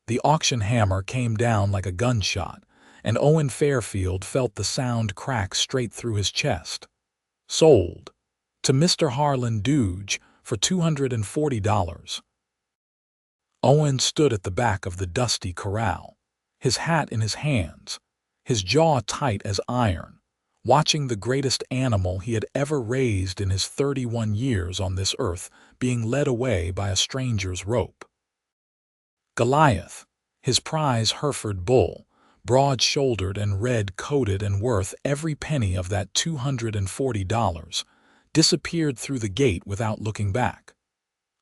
The auction hammer came down like a gunshot, and Owen Fairfield felt the sound crack straight through his chest. Sold to Mr. Harlan Dooge for $240. Owen stood at the back of the dusty corral, his hat in his hands, his jaw tight as iron, watching the greatest animal he had ever raised in his 31 years on this earth being led away by a stranger's rope. Goliath, his prize Hereford bull, broad-shouldered and red-coated and worth every penny of that $240, disappeared through the gate without looking back.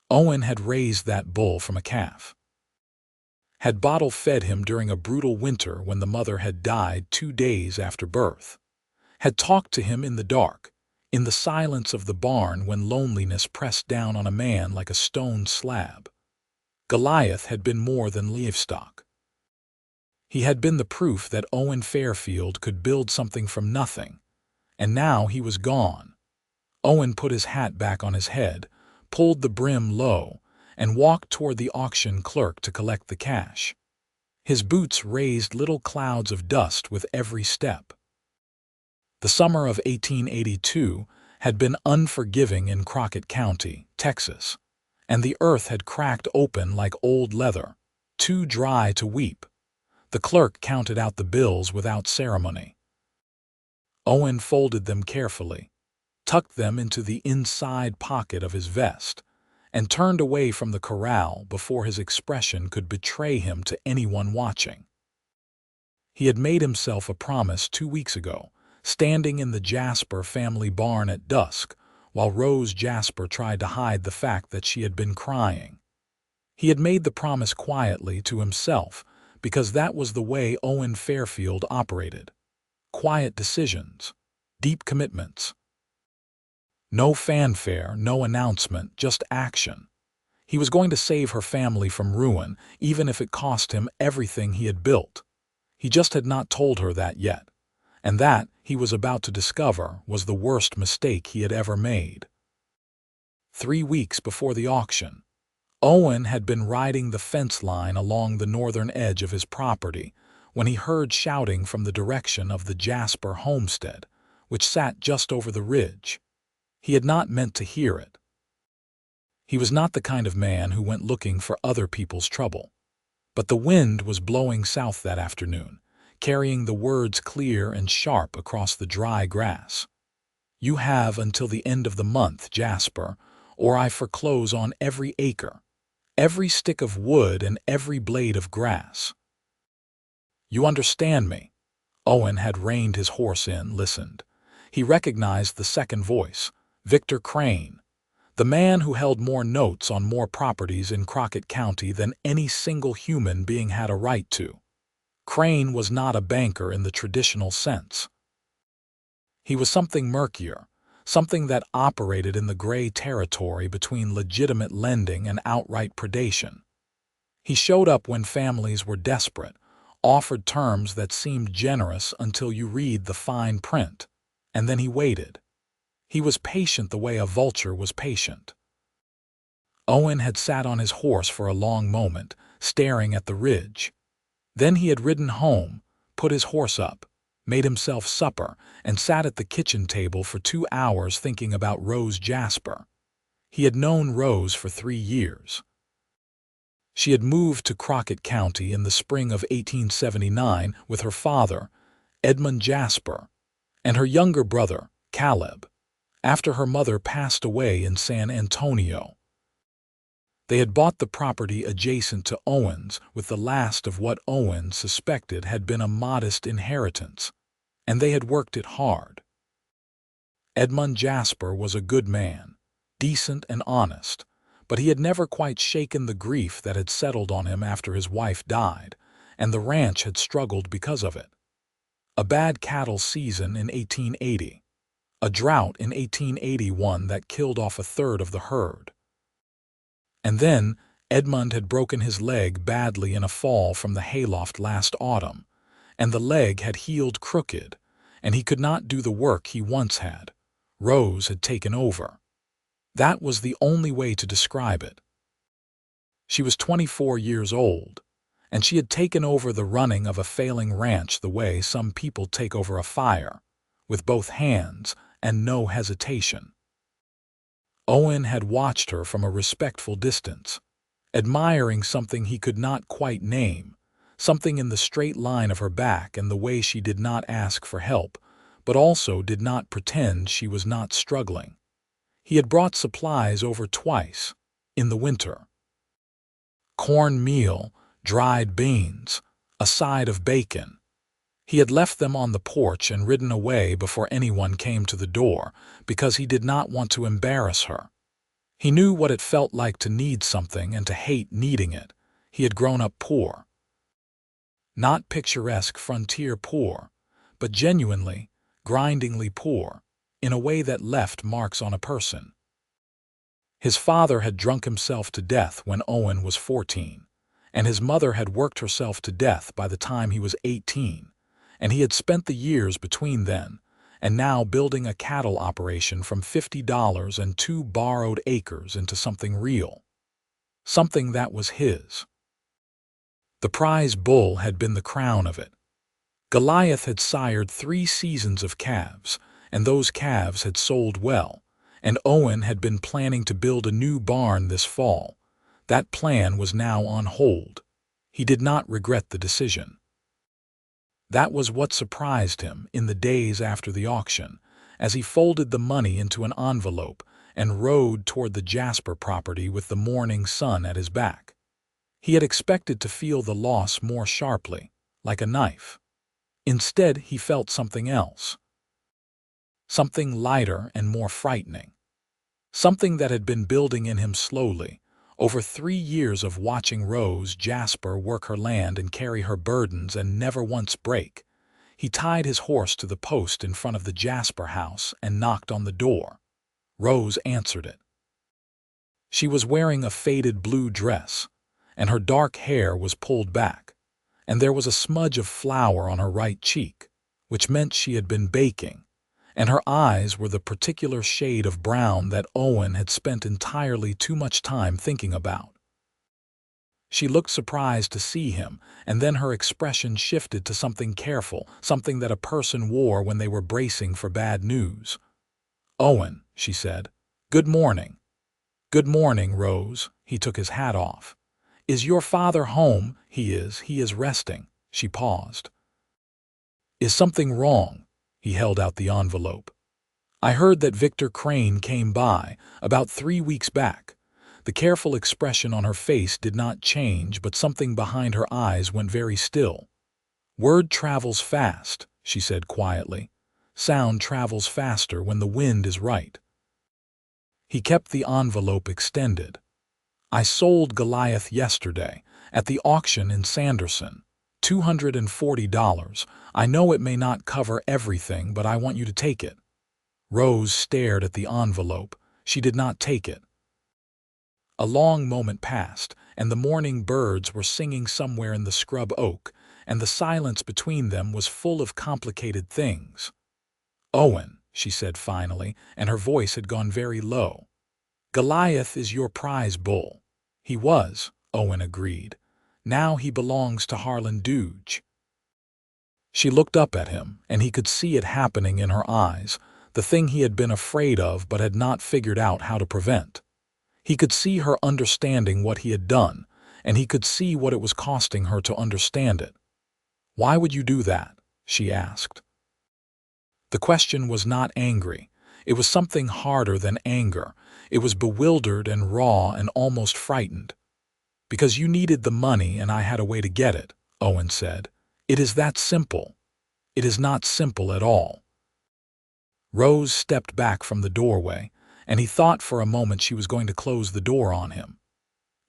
Owen had raised that bull from a calf, had bottle-fed him during a brutal winter when the mother had died 2 days after birth, had talked to him in the dark, in the silence of the barn when loneliness pressed down on a man like a stone slab. Goliath had been more than livestock. He had been the proof that Owen Fairfield could build something from nothing, and now he was gone. Owen put his hat back on his head, pulled the brim low, and walked toward the auction clerk to collect the cash. His boots raised little clouds of dust with every step. The summer of 1882 had been unforgiving in Crockett County, Texas, and the earth had cracked open like old leather, too dry to weep. The clerk counted out the bills without ceremony. Owen folded them carefully, tucked them into the inside pocket of his vest, and turned away from the corral before his expression could betray him to anyone watching. He had made himself a promise 2 weeks ago, standing in the Jasper family barn at dusk, while Rose Jasper tried to hide the fact that she had been crying. He had made the promise quietly to himself, because that was the way Owen Fairfield operated. Quiet decisions, deep commitments. No fanfare, no announcement, just action. He was going to save her family from ruin, even if it cost him everything he had built. He just had not told her that yet, and that, he was about to discover, was the worst mistake he had ever made. 3 weeks before the auction, Owen had been riding the fence line along the northern edge of his property when he heard shouting from the direction of the Jasper homestead, which sat just over the ridge. He had not meant to hear it. He was not the kind of man who went looking for other people's trouble. But the wind was blowing south that afternoon, carrying the words clear and sharp across the dry grass. "You have until the end of the month, Jasper, or I foreclose on every acre, every stick of wood and every blade of grass. You understand me?" Owen had reined his horse in, listened. He recognized the second voice, Victor Crane, the man who held more notes on more properties in Crockett County than any single human being had a right to. Crane was not a banker in the traditional sense. He was something murkier, something that operated in the gray territory between legitimate lending and outright predation. He showed up when families were desperate, offered terms that seemed generous until you read the fine print, and then he waited. He was patient the way a vulture was patient. Owen had sat on his horse for a long moment, staring at the ridge. Then he had ridden home, put his horse up, made himself supper, and sat at the kitchen table for 2 hours thinking about Rose Jasper. He had known Rose for 3 years. She had moved to Crockett County in the spring of 1879 with her father, Edmund Jasper, and her younger brother, Caleb, after her mother passed away in San Antonio. They had bought the property adjacent to Owen's with the last of what Owen suspected had been a modest inheritance, and they had worked it hard. Edmund Jasper was a good man, decent and honest, but he had never quite shaken the grief that had settled on him after his wife died, and the ranch had struggled because of it. A bad cattle season in 1880, a drought in 1881 that killed off 1/3 of the herd. And then Edmund had broken his leg badly in a fall from the hayloft last autumn, and the leg had healed crooked, and he could not do the work he once had. Rose had taken over. That was the only way to describe it. She was 24 years old, and she had taken over the running of a failing ranch the way some people take over a fire, with both hands and no hesitation. Owen had watched her from a respectful distance, admiring something he could not quite name, something in the straight line of her back and the way she did not ask for help, but also did not pretend she was not struggling. He had brought supplies over twice, in the winter. Corn meal, dried beans, a side of bacon. He had left them on the porch and ridden away before anyone came to the door because he did not want to embarrass her. He knew what it felt like to need something and to hate needing it. He had grown up poor. Not picturesque frontier poor, but genuinely, grindingly poor, in a way that left marks on a person. His father had drunk himself to death when Owen was 14, and his mother had worked herself to death by the time he was 18, and he had spent the years between then and now building a cattle operation from $50 and 2 borrowed acres into something real, something that was his. The prize bull had been the crown of it. Goliath had sired 3 seasons of calves, and those calves had sold well, and Owen had been planning to build a new barn this fall. That plan was now on hold. He did not regret the decision. That was what surprised him in the days after the auction, as he folded the money into an envelope and rode toward the Jasper property with the morning sun at his back. He had expected to feel the loss more sharply, like a knife. Instead, he felt something else. Something lighter and more frightening. Something that had been building in him slowly, over 3 years of watching Rose Jasper work her land and carry her burdens and never once break. He tied his horse to the post in front of the Jasper house and knocked on the door. Rose answered it. She was wearing a faded blue dress, and her dark hair was pulled back, and there was a smudge of flour on her right cheek, which meant she had been baking, and her eyes were the particular shade of brown that Owen had spent entirely too much time thinking about. She looked surprised to see him, and then her expression shifted to something careful, something that a person wore when they were bracing for bad news. "Owen," she said. "Good morning." "Good morning, Rose." He took his hat off. "Is your father home?" He is resting." She paused. "Is something wrong?" He held out the envelope. "I heard that Victor Crane came by about 3 weeks back." The careful expression on her face did not change, but something behind her eyes went very still. "Word travels fast," she said quietly. "Sound travels faster when the wind is right." He kept the envelope extended. "I sold Goliath yesterday at the auction in Sanderson. $240. I know it may not cover everything, but I want you to take it." Rose stared at the envelope. She did not take it. A long moment passed, and the morning birds were singing somewhere in the scrub oak, and the silence between them was full of complicated things. "Owen," she said finally, and her voice had gone very low. "Goliath is your prize bull." "He was," Owen agreed. "Now he belongs to Harlan Dooge." She looked up at him, and he could see it happening in her eyes, the thing he had been afraid of but had not figured out how to prevent. He could see her understanding what he had done, and he could see what it was costing her to understand it. "Why would you do that?" she asked. The question was not angry. It was something harder than anger. It was bewildered and raw and almost frightened. "Because you needed the money and I had a way to get it," Owen said. "It is that simple." "It is not simple at all." Rose stepped back from the doorway, and he thought for a moment she was going to close the door on him.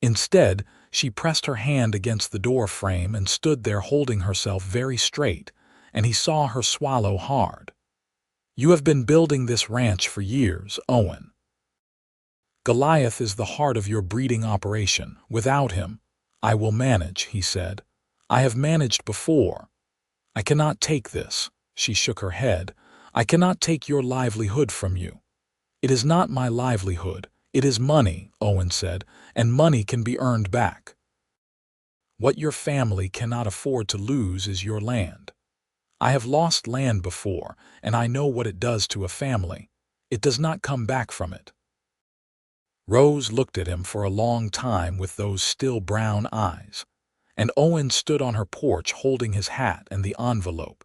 Instead, she pressed her hand against the door frame and stood there holding herself very straight, and he saw her swallow hard. "You have been building this ranch for years, Owen. Goliath is the heart of your breeding operation. Without him, I will manage," he said. "I have managed before. I cannot take this." She shook her head. "I cannot take your livelihood from you." "It is not my livelihood. It is money," Owen said, "and money can be earned back." What your family cannot afford to lose is your land. I have lost land before, and I know what it does to a family. It does not come back from it." Rose looked at him for a long time with those still brown eyes, and Owen stood on her porch holding his hat and the envelope,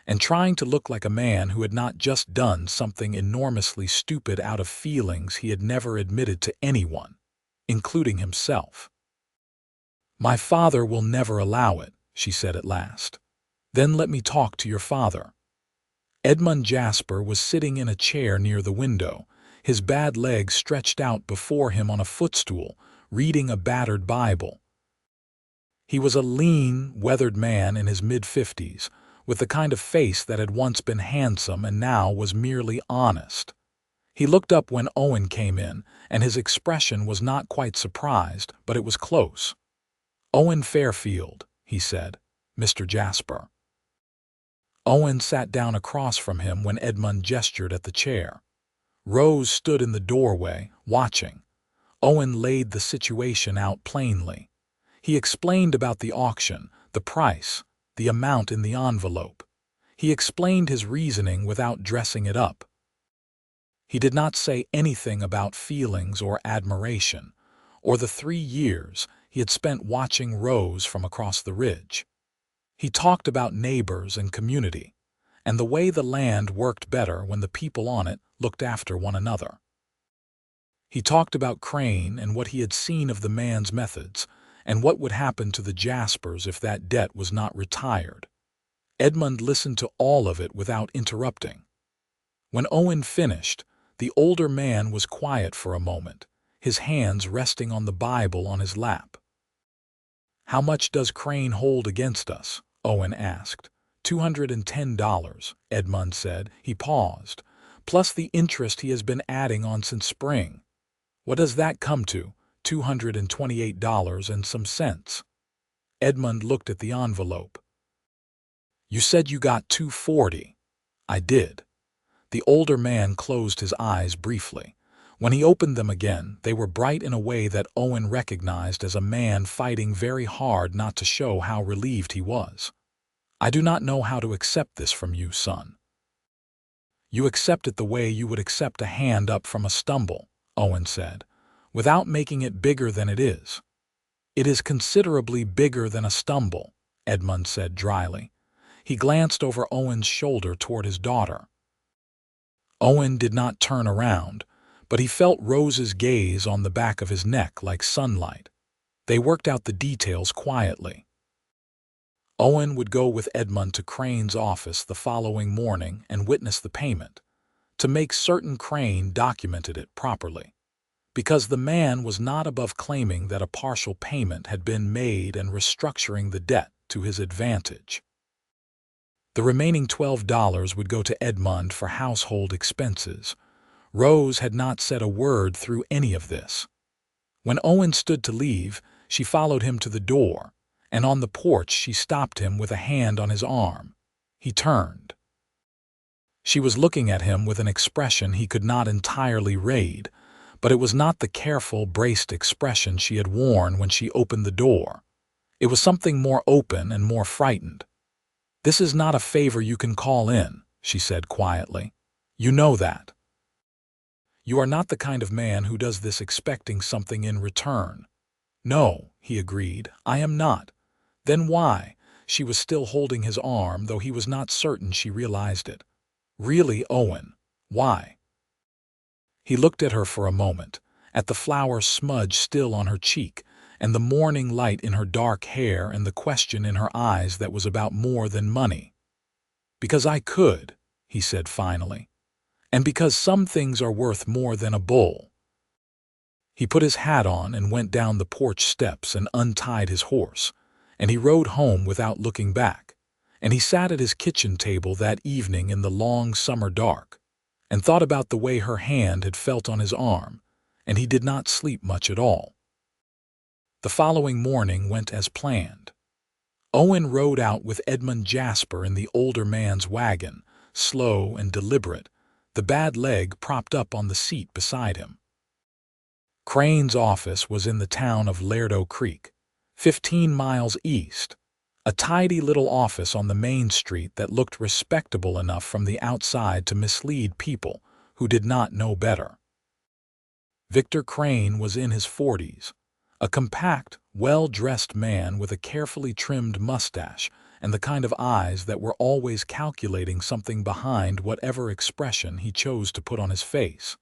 and trying to look like a man who had not just done something enormously stupid out of feelings he had never admitted to anyone, including himself. "My father will never allow it," she said at last. "Then let me talk to your father." Edmund Jasper was sitting in a chair near the window, his bad legs stretched out before him on a footstool, reading a battered Bible. He was a lean, weathered man in his mid-50s, with the kind of face that had once been handsome and now was merely honest. He looked up when Owen came in, and his expression was not quite surprised, but it was close. "Owen Fairfield," he said. "Mr. Jasper." Owen sat down across from him when Edmund gestured at the chair. Rose stood in the doorway, watching. Owen laid the situation out plainly. He explained about the auction, the price, the amount in the envelope. He explained his reasoning without dressing it up. He did not say anything about feelings or admiration, or the 3 years he had spent watching Rose from across the ridge. He talked about neighbors and community, and the way the land worked better when the people on it looked after one another. He talked about Crane and what he had seen of the man's methods, and what would happen to the Jaspers if that debt was not retired. Edmund listened to all of it without interrupting. When Owen finished, the older man was quiet for a moment, his hands resting on the Bible on his lap. "How much does Crane hold against us?" Owen asked. $210, Edmund said. He paused. "Plus the interest he has been adding on since spring. What does that come to? $228 and some cents." Edmund looked at the envelope. "You said you got $240. "I did." The older man closed his eyes briefly. When he opened them again, they were bright in a way that Owen recognized as a man fighting very hard not to show how relieved he was. "I do not know how to accept this from you, son." "You accept it the way you would accept a hand up from a stumble," Owen said, "without making it bigger than it is." "It is considerably bigger than a stumble," Edmund said dryly. He glanced over Owen's shoulder toward his daughter. Owen did not turn around, but he felt Rose's gaze on the back of his neck like sunlight. They worked out the details quietly. Owen would go with Edmund to Crane's office the following morning and witness the payment, to make certain Crane documented it properly, because the man was not above claiming that a partial payment had been made and restructuring the debt to his advantage. The remaining $12 would go to Edmund for household expenses. Rose had not said a word through any of this. When Owen stood to leave, she followed him to the door, and on the porch she stopped him with a hand on his arm. He turned. She was looking at him with an expression he could not entirely read, but it was not the careful, braced expression she had worn when she opened the door. It was something more open and more frightened. "This is not a favor you can call in," she said quietly. "You know that. You are not the kind of man who does this expecting something in return." "No," he agreed, "I am not." "Then why?" She was still holding his arm, though he was not certain she realized it. "Really, Owen, why?" He looked at her for a moment, at the flower smudge still on her cheek, and the morning light in her dark hair and the question in her eyes that was about more than money. "Because I could," he said finally, "and because some things are worth more than a bull." He put his hat on and went down the porch steps and untied his horse, and he rode home without looking back, and he sat at his kitchen table that evening in the long summer dark, and thought about the way her hand had felt on his arm, and he did not sleep much at all. The following morning went as planned. Owen rode out with Edmund Jasper in the older man's wagon, slow and deliberate, the bad leg propped up on the seat beside him. Crane's office was in the town of Lerdo Creek, 15 miles east. A tidy little office on the main street that looked respectable enough from the outside to mislead people who did not know better. Victor Crane was in his 40s, a compact, well-dressed man with a carefully trimmed mustache and the kind of eyes that were always calculating something behind whatever expression he chose to put on his face.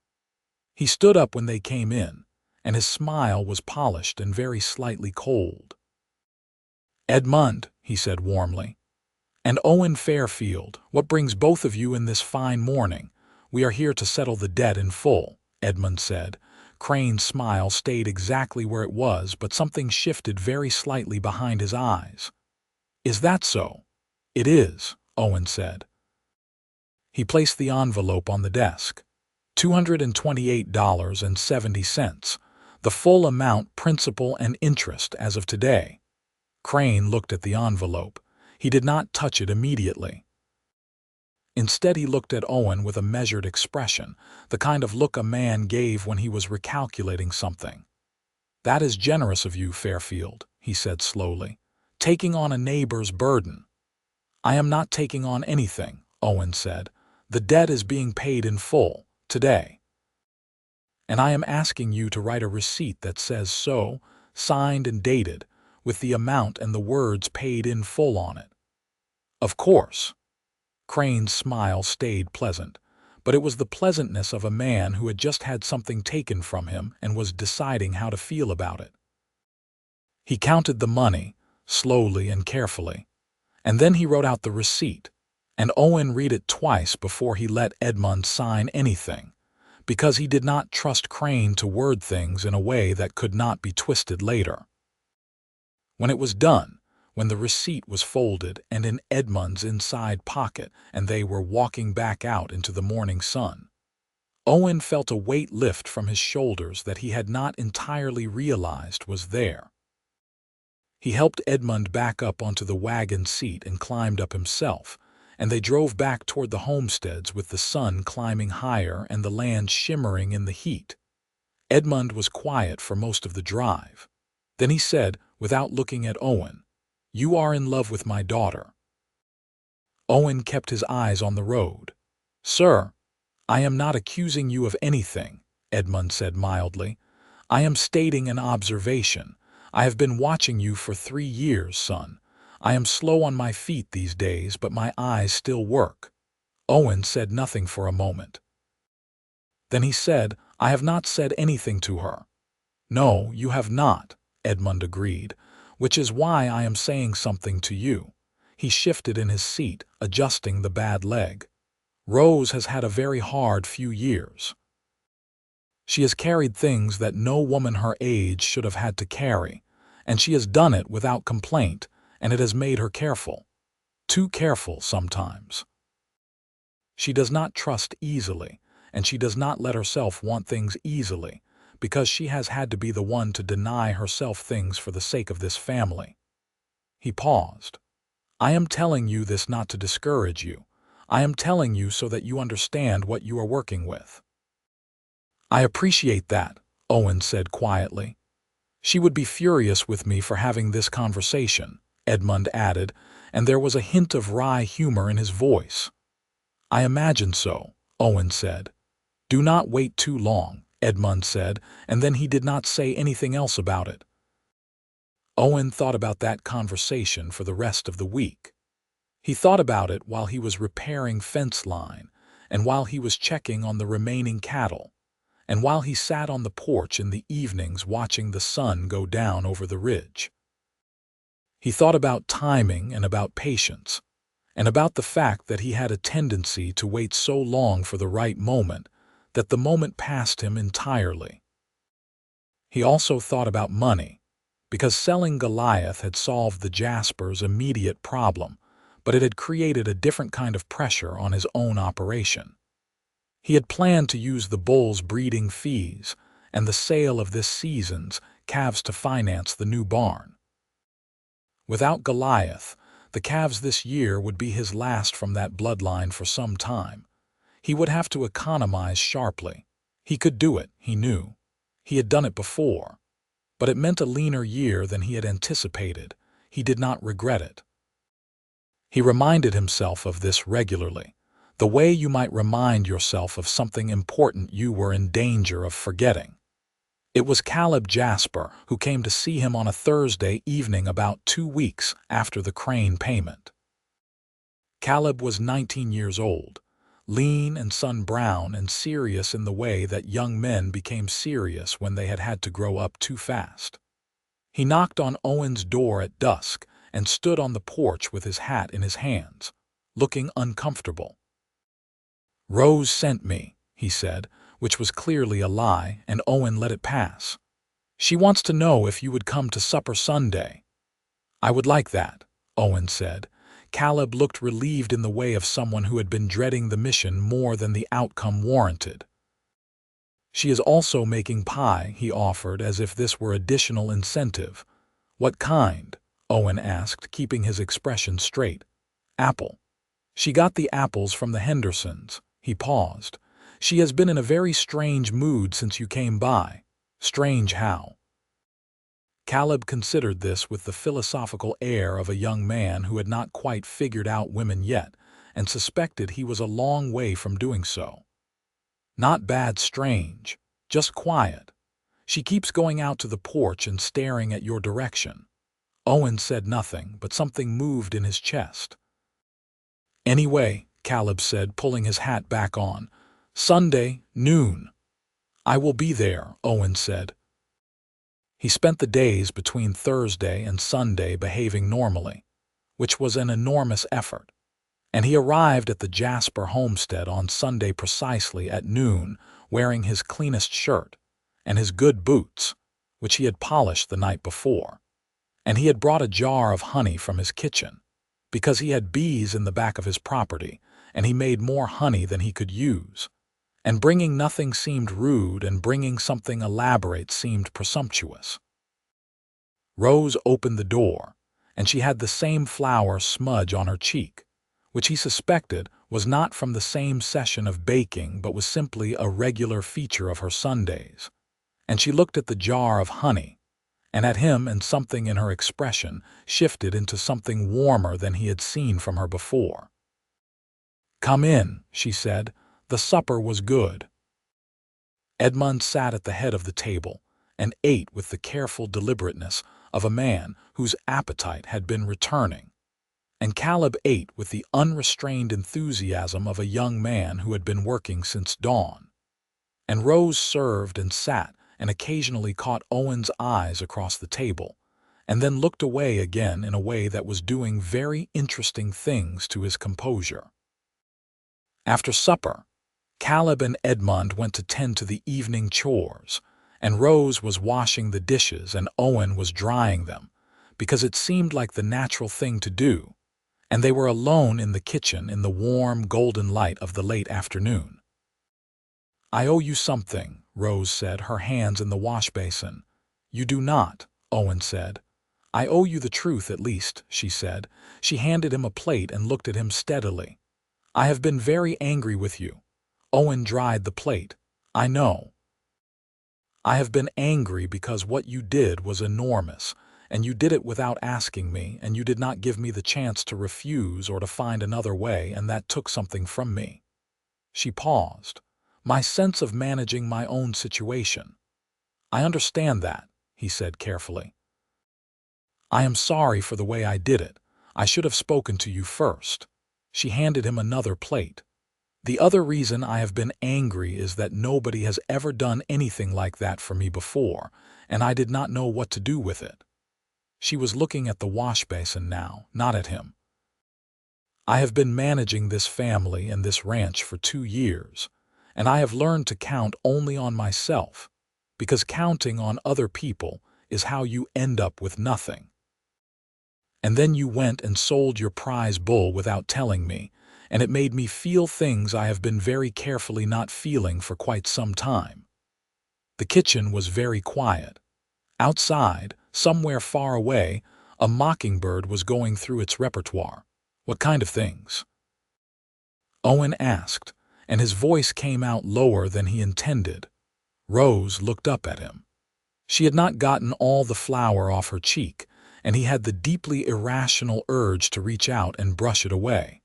He stood up when they came in, and his smile was polished and very slightly cold. "Edmund," he said warmly, "and Owen Fairfield, what brings both of you in this fine morning? We are here to settle the debt in full," Edmund said. Crane's smile stayed exactly where it was, but something shifted very slightly behind his eyes. "Is that so?" "It is," Owen said. He placed the envelope on the desk. $228.70, the full amount, principal and interest as of today. Crane looked at the envelope. He did not touch it immediately. Instead, he looked at Owen with a measured expression, the kind of look a man gave when he was recalculating something. "That is generous of you, Fairfield," he said slowly, "taking on a neighbor's burden." "I am not taking on anything," Owen said. "The debt is being paid in full, today. And I am asking you to write a receipt that says so, signed and dated, with the amount and the words paid in full on it." "Of course." Crane's smile stayed pleasant, but it was the pleasantness of a man who had just had something taken from him and was deciding how to feel about it. He counted the money, slowly and carefully, and then he wrote out the receipt, and Owen read it twice before he let Edmund sign anything, because he did not trust Crane to word things in a way that could not be twisted later. When it was done, when the receipt was folded and in Edmund's inside pocket and they were walking back out into the morning sun, Owen felt a weight lift from his shoulders that he had not entirely realized was there. He helped Edmund back up onto the wagon seat and climbed up himself, and they drove back toward the homesteads with the sun climbing higher and the land shimmering in the heat. Edmund was quiet for most of the drive. Then he said, without looking at Owen, "You are in love with my daughter." Owen kept his eyes on the road. "Sir, I am not accusing you of anything," Edmund said mildly. "I am stating an observation. I have been watching you for 3 years, son. I am slow on my feet these days, but my eyes still work." Owen said nothing for a moment. Then he said, "I have not said anything to her." "No, you have not," Edmund agreed, "which is why I am saying something to you." He shifted in his seat, adjusting the bad leg. "Rose has had a very hard few years. She has carried things that no woman her age should have had to carry, and she has done it without complaint, and it has made her careful. Too careful sometimes. She does not trust easily, and she does not let herself want things easily, because she has had to be the one to deny herself things for the sake of this family." He paused. "I am telling you this not to discourage you. I am telling you so that you understand what you are working with." "I appreciate that," Owen said quietly. "She would be furious with me for having this conversation," Edmund added, and there was a hint of wry humor in his voice. "I imagine so," Owen said. "Do not wait too long," Edmund said, and then he did not say anything else about it. Owen thought about that conversation for the rest of the week. He thought about it while he was repairing fence line, and while he was checking on the remaining cattle, and while he sat on the porch in the evenings watching the sun go down over the ridge. He thought about timing and about patience, and about the fact that he had a tendency to wait so long for the right moment that the moment passed him entirely. He also thought about money, because selling Goliath had solved the Jaspers' immediate problem, but it had created a different kind of pressure on his own operation. He had planned to use the bull's breeding fees and the sale of this season's calves to finance the new barn. Without Goliath, the calves this year would be his last from that bloodline for some time. He would have to economize sharply. He could do it, he knew. He had done it before. but it meant a leaner year than he had anticipated. He did not regret it. He reminded himself of this regularly, the way you might remind yourself of something important you were in danger of forgetting. It was Caleb Jasper who came to see him on a Thursday evening about 2 weeks after the crane payment. Caleb was 19 years old, lean and sun-brown and serious in the way that young men became serious when they had had to grow up too fast. He knocked on Owen's door at dusk and stood on the porch with his hat in his hands, looking uncomfortable. "Rose sent me," he said, which was clearly a lie, and Owen let it pass. "She wants to know if you would come to supper Sunday." "I would like that," Owen said. Caleb looked relieved in the way of someone who had been dreading the mission more than the outcome warranted. "She is also making pie," he offered, as if this were additional incentive. "What kind?" Owen asked, keeping his expression straight. "Apple." "She got the apples from the Hendersons." He paused. "She has been in a very strange mood since you came by." "Strange how?" Caleb considered this with the philosophical air of a young man who had not quite figured out women yet, and suspected he was a long way from doing so. "Not bad strange, just quiet. She keeps going out to the porch and staring at your direction." Owen said nothing, but something moved in his chest. "Anyway," Caleb said, pulling his hat back on, "Sunday, noon." "I will be there," Owen said. He spent the days between Thursday and Sunday behaving normally, which was an enormous effort, and he arrived at the Jasper homestead on Sunday precisely at noon, wearing his cleanest shirt and his good boots, which he had polished the night before, and he had brought a jar of honey from his kitchen, because he had bees in the back of his property, and he made more honey than he could use, and bringing nothing seemed rude and bringing something elaborate seemed presumptuous. Rose opened the door, and she had the same flour smudge on her cheek, which he suspected was not from the same session of baking but was simply a regular feature of her Sundays, and she looked at the jar of honey, and at him, and something in her expression shifted into something warmer than he had seen from her before. "Come in," she said. "The supper was good." Edmund sat at the head of the table and ate with the careful deliberateness of a man whose appetite had been returning, and Caleb ate with the unrestrained enthusiasm of a young man who had been working since dawn. And Rose served and sat and occasionally caught Owen's eyes across the table, and then looked away again in a way that was doing very interesting things to his composure. After supper, Caleb and Edmund went to tend to the evening chores, and Rose was washing the dishes and Owen was drying them, because it seemed like the natural thing to do, and they were alone in the kitchen in the warm, golden light of the late afternoon. "I owe you something," Rose said, her hands in the wash basin. "You do not," Owen said. "I owe you the truth at least," she said. She handed him a plate and looked at him steadily. "I have been very angry with you." Owen dried the plate. "I know. I have been angry because what you did was enormous, and you did it without asking me, and you did not give me the chance to refuse or to find another way, and that took something from me." She paused. "My sense of managing my own situation." "I understand that," he said carefully. "I am sorry for the way I did it. I should have spoken to you first." She handed him another plate. "The other reason I have been angry is that nobody has ever done anything like that for me before, and I did not know what to do with it." She was looking at the wash basin now, not at him. "I have been managing this family and this ranch for 2 years, and I have learned to count only on myself, because counting on other people is how you end up with nothing. And then you went and sold your prize bull without telling me, and it made me feel things I have been very carefully not feeling for quite some time." The kitchen was very quiet. Outside, somewhere far away, a mockingbird was going through its repertoire. "What kind of things?" Owen asked, and his voice came out lower than he intended. Rose looked up at him. She had not gotten all the flour off her cheek, and he had the deeply irrational urge to reach out and brush it away.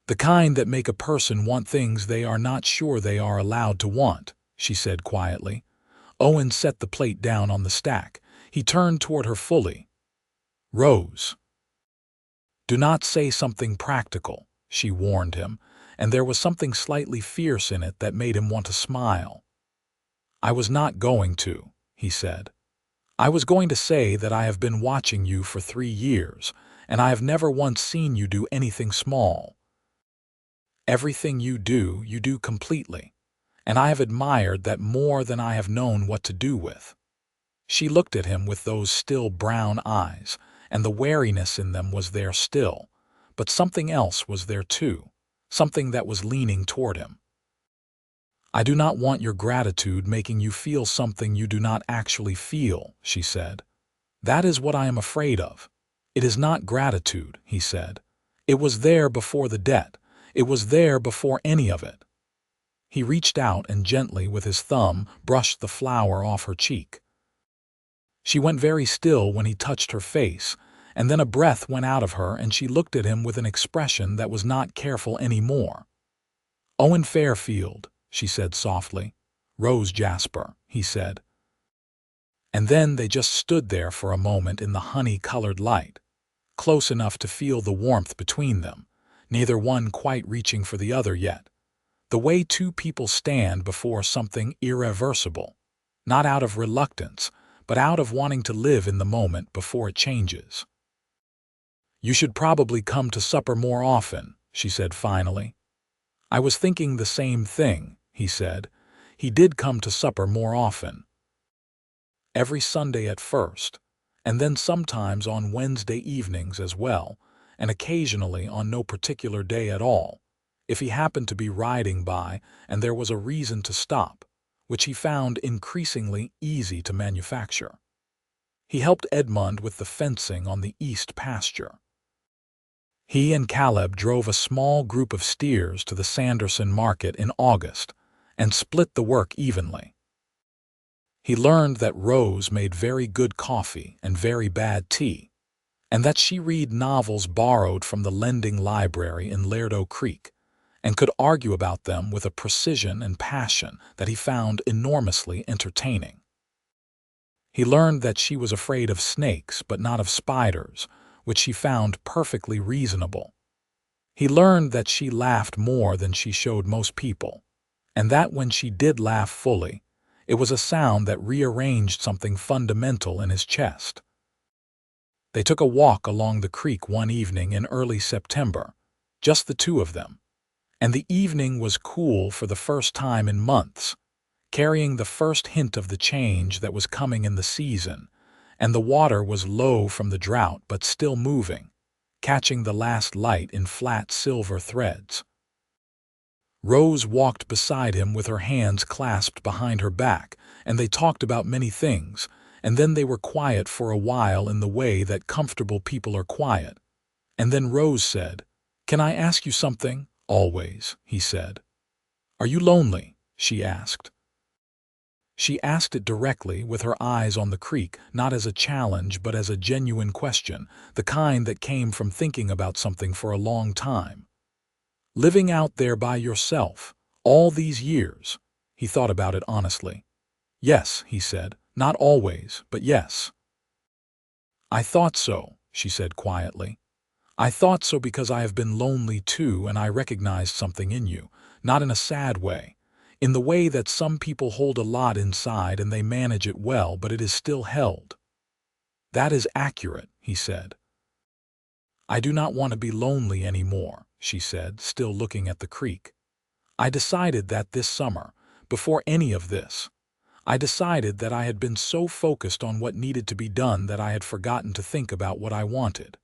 "The kind that make a person want things they are not sure they are allowed to want," she said quietly. Owen set the plate down on the stack. He turned toward her fully. "Rose, do not say something practical," she warned him, and there was something slightly fierce in it that made him want to smile. "I was not going to," he said. "I was going to say that I have been watching you for 3 years, and I have never once seen you do anything small. Everything you do completely, and I have admired that more than I have known what to do with." She looked at him with those still brown eyes, and the wariness in them was there still, but something else was there too, something that was leaning toward him. "I do not want your gratitude making you feel something you do not actually feel," she said. "That is what I am afraid of." "It is not gratitude," he said. "It was there before the debt. It was there before any of it." He reached out and gently with his thumb brushed the flour off her cheek. She went very still when he touched her face, and then a breath went out of her and she looked at him with an expression that was not careful any more. "Owen Fairfield," she said softly. "Rose Jasper," he said. And then they just stood there for a moment in the honey-colored light, close enough to feel the warmth between them, neither one quite reaching for the other yet. The way two people stand before something irreversible, not out of reluctance, but out of wanting to live in the moment before it changes. "You should probably come to supper more often," she said finally. "I was thinking the same thing," he said. He did come to supper more often. Every Sunday at first, and then sometimes on Wednesday evenings as well, and occasionally on no particular day at all, if he happened to be riding by and there was a reason to stop, which he found increasingly easy to manufacture. He helped Edmund with the fencing on the east pasture. He and Caleb drove a small group of steers to the Sanderson market in August and split the work evenly. He learned that Rose made very good coffee and very bad tea, and that she read novels borrowed from the lending library in Lerdo Creek, and could argue about them with a precision and passion that he found enormously entertaining. He learned that she was afraid of snakes but not of spiders, which he found perfectly reasonable. He learned that she laughed more than she showed most people, and that when she did laugh fully, it was a sound that rearranged something fundamental in his chest. They took a walk along the creek one evening in early September, just the two of them, and the evening was cool for the first time in months, carrying the first hint of the change that was coming in the season, and the water was low from the drought but still moving, catching the last light in flat silver threads. Rose walked beside him with her hands clasped behind her back, and they talked about many things, and then they were quiet for a while in the way that comfortable people are quiet. And then Rose said, "Can I ask you something?" "Always," he said. "Are you lonely?" she asked. She asked it directly, with her eyes on the creek, not as a challenge but as a genuine question, the kind that came from thinking about something for a long time. "Living out there by yourself, all these years?" He thought about it honestly. "Yes," he said. "Not always, but yes." "I thought so," she said quietly. "I thought so because I have been lonely too, and I recognized something in you, not in a sad way, in the way that some people hold a lot inside and they manage it well, but it is still held." "That is accurate," he said. "I do not want to be lonely anymore," she said, still looking at the creek. "I decided that this summer, before any of this. I decided that I had been so focused on what needed to be done that I had forgotten to think about what I wanted."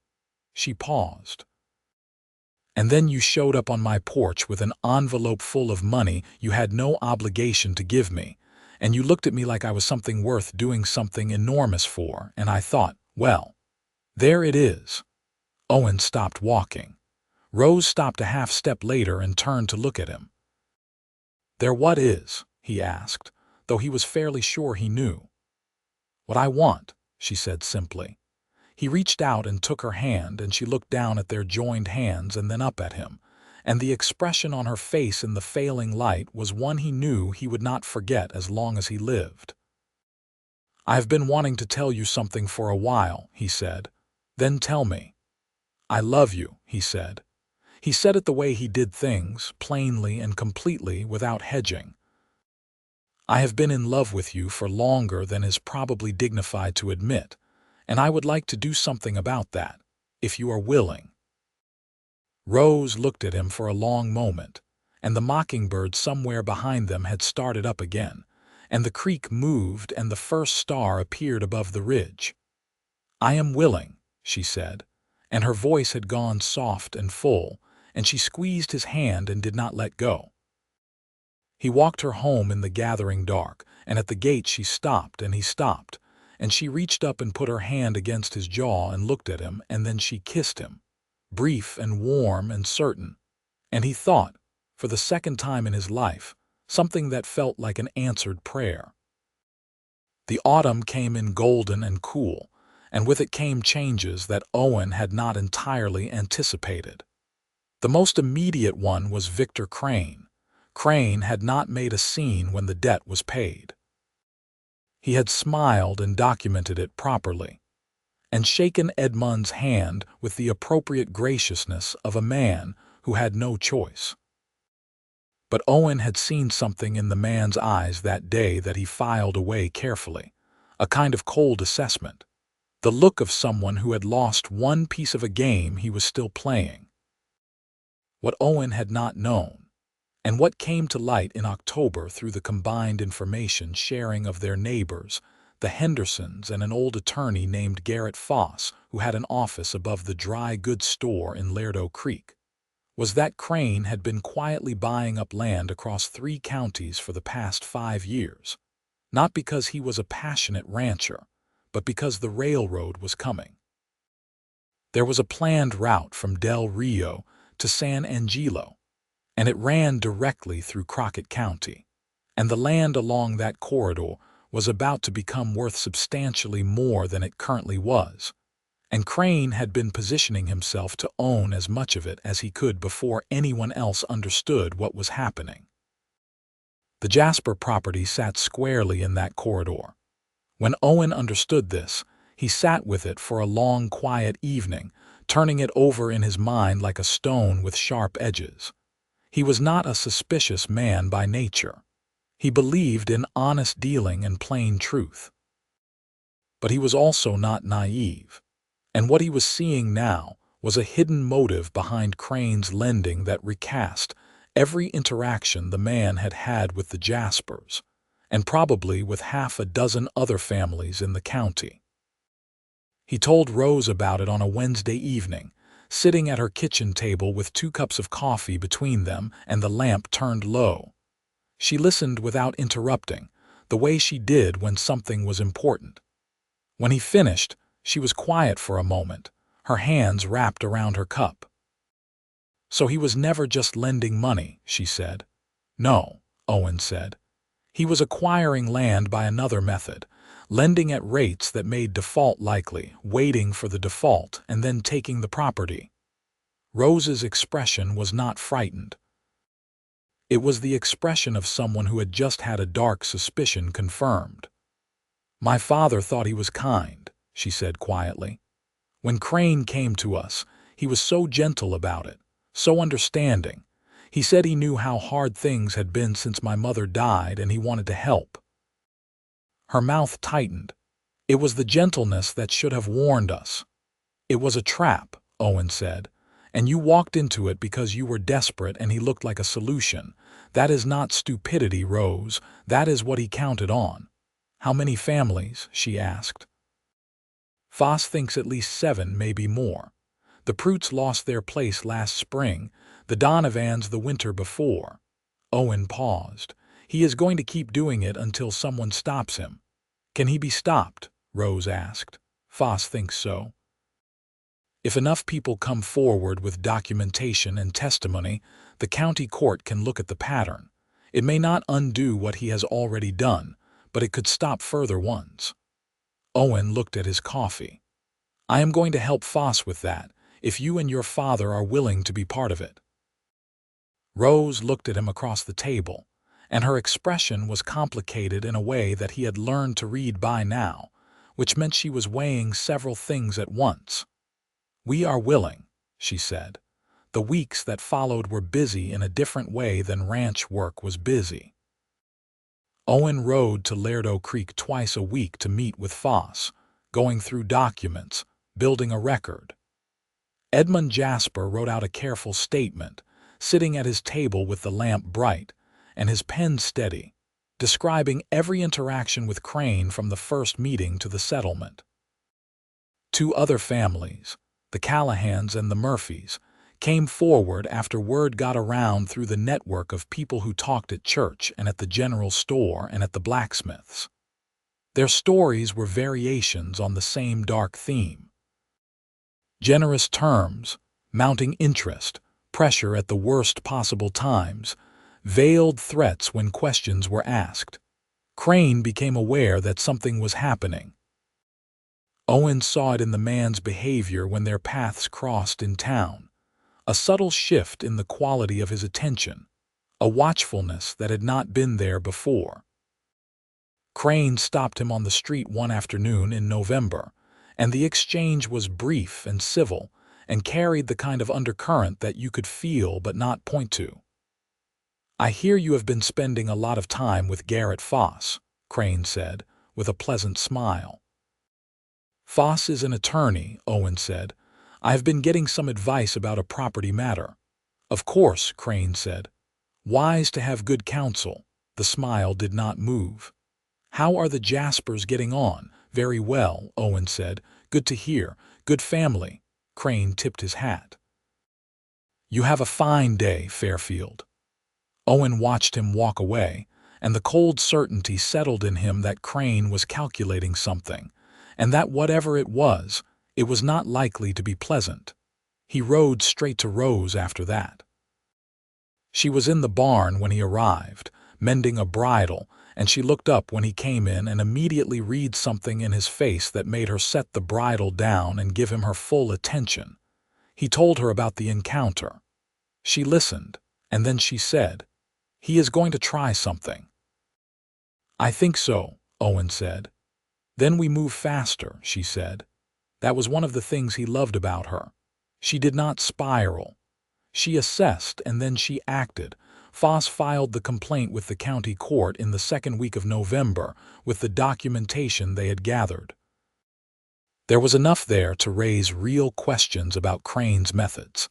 She paused. "And then you showed up on my porch with an envelope full of money you had no obligation to give me, and you looked at me like I was something worth doing something enormous for, and I thought, well, there it is." Owen stopped walking. Rose stopped a half step later and turned to look at him. "There what is?" he asked, though he was fairly sure he knew. "What I want," she said simply. He reached out and took her hand, and she looked down at their joined hands and then up at him, and the expression on her face in the failing light was one he knew he would not forget as long as he lived. "I have been wanting to tell you something for a while," he said. "Then tell me." "I love you," he said. He said it the way he did things, plainly and completely without hedging. "I have been in love with you for longer than is probably dignified to admit, and I would like to do something about that, if you are willing." Rose looked at him for a long moment, and the mockingbird somewhere behind them had started up again, and the creek moved and the first star appeared above the ridge. "I am willing," she said, and her voice had gone soft and full, and she squeezed his hand and did not let go. He walked her home in the gathering dark, and at the gate she stopped and he stopped, and she reached up and put her hand against his jaw and looked at him, and then she kissed him, brief and warm and certain, and he thought, for the second time in his life, something that felt like an answered prayer. The autumn came in golden and cool, and with it came changes that Owen had not entirely anticipated. The most immediate one was Victor Crane. Crane had not made a scene when the debt was paid. He had smiled and documented it properly, and shaken Edmund's hand with the appropriate graciousness of a man who had no choice. But Owen had seen something in the man's eyes that day that he filed away carefully, a kind of cold assessment, the look of someone who had lost one piece of a game he was still playing. What Owen had not known, and what came to light in October through the combined information sharing of their neighbors, the Hendersons and an old attorney named Garrett Foss who had an office above the dry goods store in Lairdo Creek, was that Crane had been quietly buying up land across 3 counties for the past 5 years, not because he was a passionate rancher, but because the railroad was coming. There was a planned route from Del Rio to San Angelo, and it ran directly through Crockett County, and the land along that corridor was about to become worth substantially more than it currently was, and Crane had been positioning himself to own as much of it as he could before anyone else understood what was happening. The Jasper property sat squarely in that corridor. When Owen understood this, he sat with it for a long, quiet evening, turning it over in his mind like a stone with sharp edges. He was not a suspicious man by nature. He believed in honest dealing and plain truth. But he was also not naive, and what he was seeing now was a hidden motive behind Crane's lending that recast every interaction the man had had with the Jaspers, and probably with half a dozen other families in the county. He told Rose about it on a Wednesday evening, sitting at her kitchen table with 2 cups of coffee between them and the lamp turned low. She listened without interrupting, the way she did when something was important. When he finished, she was quiet for a moment, her hands wrapped around her cup. "So he was never just lending money," she said. "No," Owen said. "He was acquiring land by another method, lending at rates that made default likely, waiting for the default, and then taking the property." Rose's expression was not frightened. It was the expression of someone who had just had a dark suspicion confirmed. "My father thought he was kind," she said quietly. "When Crane came to us, he was so gentle about it, so understanding. He said he knew how hard things had been since my mother died and he wanted to help." Her mouth tightened. "It was the gentleness that should have warned us." "It was a trap," Owen said, "and you walked into it because you were desperate and he looked like a solution. That is not stupidity, Rose. That is what he counted on." "How many families?" she asked. "Foss thinks at least 7, maybe more. The Pruitts lost their place last spring, the Donovans the winter before." Owen paused. "He is going to keep doing it until someone stops him." "Can he be stopped?" Rose asked. "Foss thinks so. If enough people come forward with documentation and testimony, the county court can look at the pattern. It may not undo what he has already done, but it could stop further ones." Owen looked at his coffee. "I am going to help Foss with that, if you and your father are willing to be part of it." Rose looked at him across the table, and her expression was complicated in a way that he had learned to read by now, which meant she was weighing several things at once. "We are willing," she said. The weeks that followed were busy in a different way than ranch work was busy. Owen rode to Lerdo Creek twice a week to meet with Foss, going through documents, building a record. Edmund Jasper wrote out a careful statement, sitting at his table with the lamp bright and his pen steady, describing every interaction with Crane from the first meeting to the settlement. Two other families, the Callahans and the Murphys, came forward after word got around through the network of people who talked at church and at the general store and at the blacksmith's. Their stories were variations on the same dark theme. Generous terms, mounting interest, pressure at the worst possible times, veiled threats when questions were asked. Crane became aware that something was happening. Owen saw it in the man's behavior when their paths crossed in town, a subtle shift in the quality of his attention, a watchfulness that had not been there before. Crane stopped him on the street one afternoon in November, and the exchange was brief and civil and carried the kind of undercurrent that you could feel but not point to. "I hear you have been spending a lot of time with Garrett Foss," Crane said, with a pleasant smile. "Foss is an attorney," Owen said. "I have been getting some advice about a property matter." "Of course," Crane said. "Wise to have good counsel." The smile did not move. "How are the Jaspers getting on?" "Very well," Owen said. "Good to hear. Good family." Crane tipped his hat. "You have a fine day, Fairfield." Owen watched him walk away, and the cold certainty settled in him that Crane was calculating something, and that whatever it was not likely to be pleasant. He rode straight to Rose after that. She was in the barn when he arrived, mending a bridle, and she looked up when he came in and immediately read something in his face that made her set the bridle down and give him her full attention. He told her about the encounter. She listened, and then she said, "He is going to try something." "I think so," Owen said. "Then we move faster," she said. That was one of the things he loved about her. She did not spiral. She assessed and then she acted. Foss filed the complaint with the county court in the second week of November with the documentation they had gathered. There was enough there to raise real questions about Crane's methods,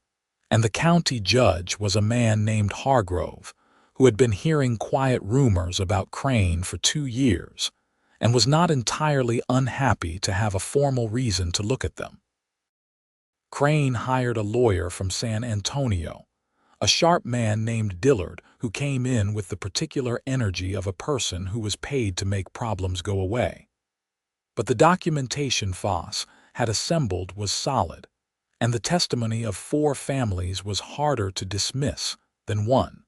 and the county judge was a man named Hargrove, who had been hearing quiet rumors about Crane for 2 years and was not entirely unhappy to have a formal reason to look at them. Crane hired a lawyer from San Antonio, a sharp man named Dillard who came in with the particular energy of a person who was paid to make problems go away. But the documentation Foss had assembled was solid, and the testimony of 4 families was harder to dismiss than one.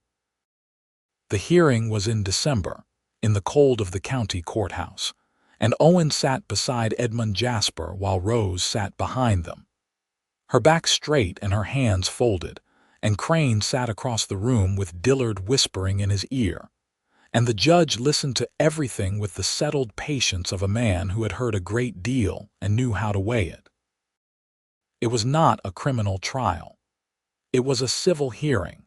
The hearing was in December, in the cold of the county courthouse, and Owen sat beside Edmund Jasper while Rose sat behind them. Her back straight and her hands folded, and Crane sat across the room with Dillard whispering in his ear, and the judge listened to everything with the settled patience of a man who had heard a great deal and knew how to weigh it. It was not a criminal trial. It was a civil hearing,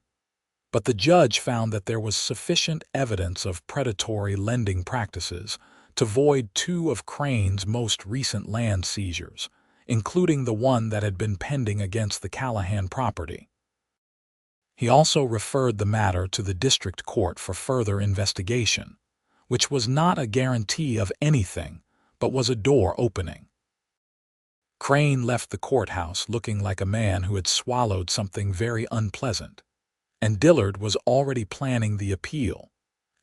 but the judge found that there was sufficient evidence of predatory lending practices to void 2 of Crane's most recent land seizures, including the one that had been pending against the Callahan property. He also referred the matter to the district court for further investigation, which was not a guarantee of anything, but was a door opening. Crane left the courthouse looking like a man who had swallowed something very unpleasant, and Dillard was already planning the appeal,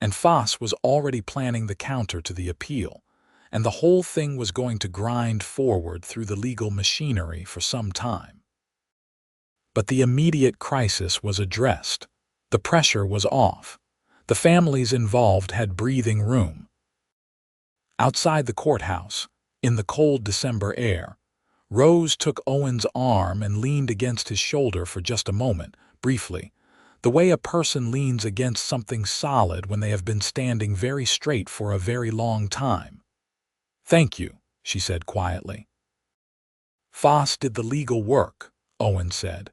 and Foss was already planning the counter to the appeal, and the whole thing was going to grind forward through the legal machinery for some time. But the immediate crisis was addressed. The pressure was off. The families involved had breathing room. Outside the courthouse, In the cold December air, Rose took Owen's arm and leaned against his shoulder for just a moment, briefly, the way a person leans against something solid when they have been standing very straight for a very long time. "Thank you," she said quietly. "Foss did the legal work," Owen said.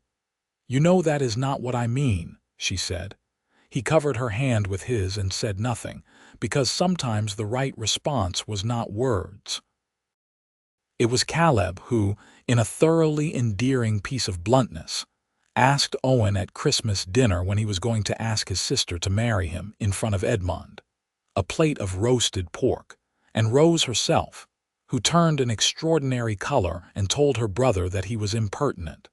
"You know that is not what I mean," she said. He covered her hand with his and said nothing, because sometimes the right response was not words. It was Caleb who, in a thoroughly endearing piece of bluntness, asked Owen at Christmas dinner when he was going to ask his sister to marry him in front of Edmund, a plate of roasted pork, and Rose herself, who turned an extraordinary color and told her brother that he was impertinent.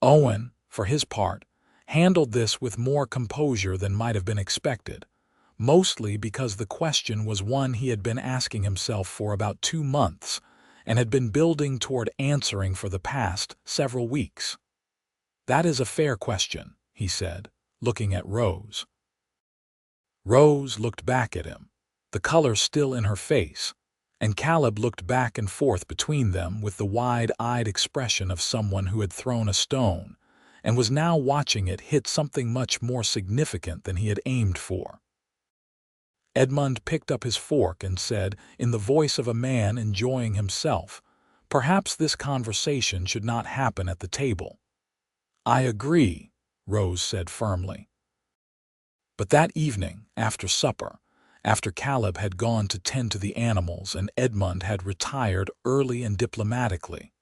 Owen, for his part, handled this with more composure than might have been expected, mostly because the question was one he had been asking himself for about 2 months and had been building toward answering for the past several weeks. "That is a fair question," he said, looking at Rose. Rose looked back at him, the color still in her face, and Caleb looked back and forth between them with the wide-eyed expression of someone who had thrown a stone and was now watching it hit something much more significant than he had aimed for. Edmund picked up his fork and said, in the voice of a man enjoying himself, "Perhaps this conversation should not happen at the table." "I agree," Rose said firmly. But that evening, after supper, after Caleb had gone to tend to the animals and Edmund had retired early and diplomatically,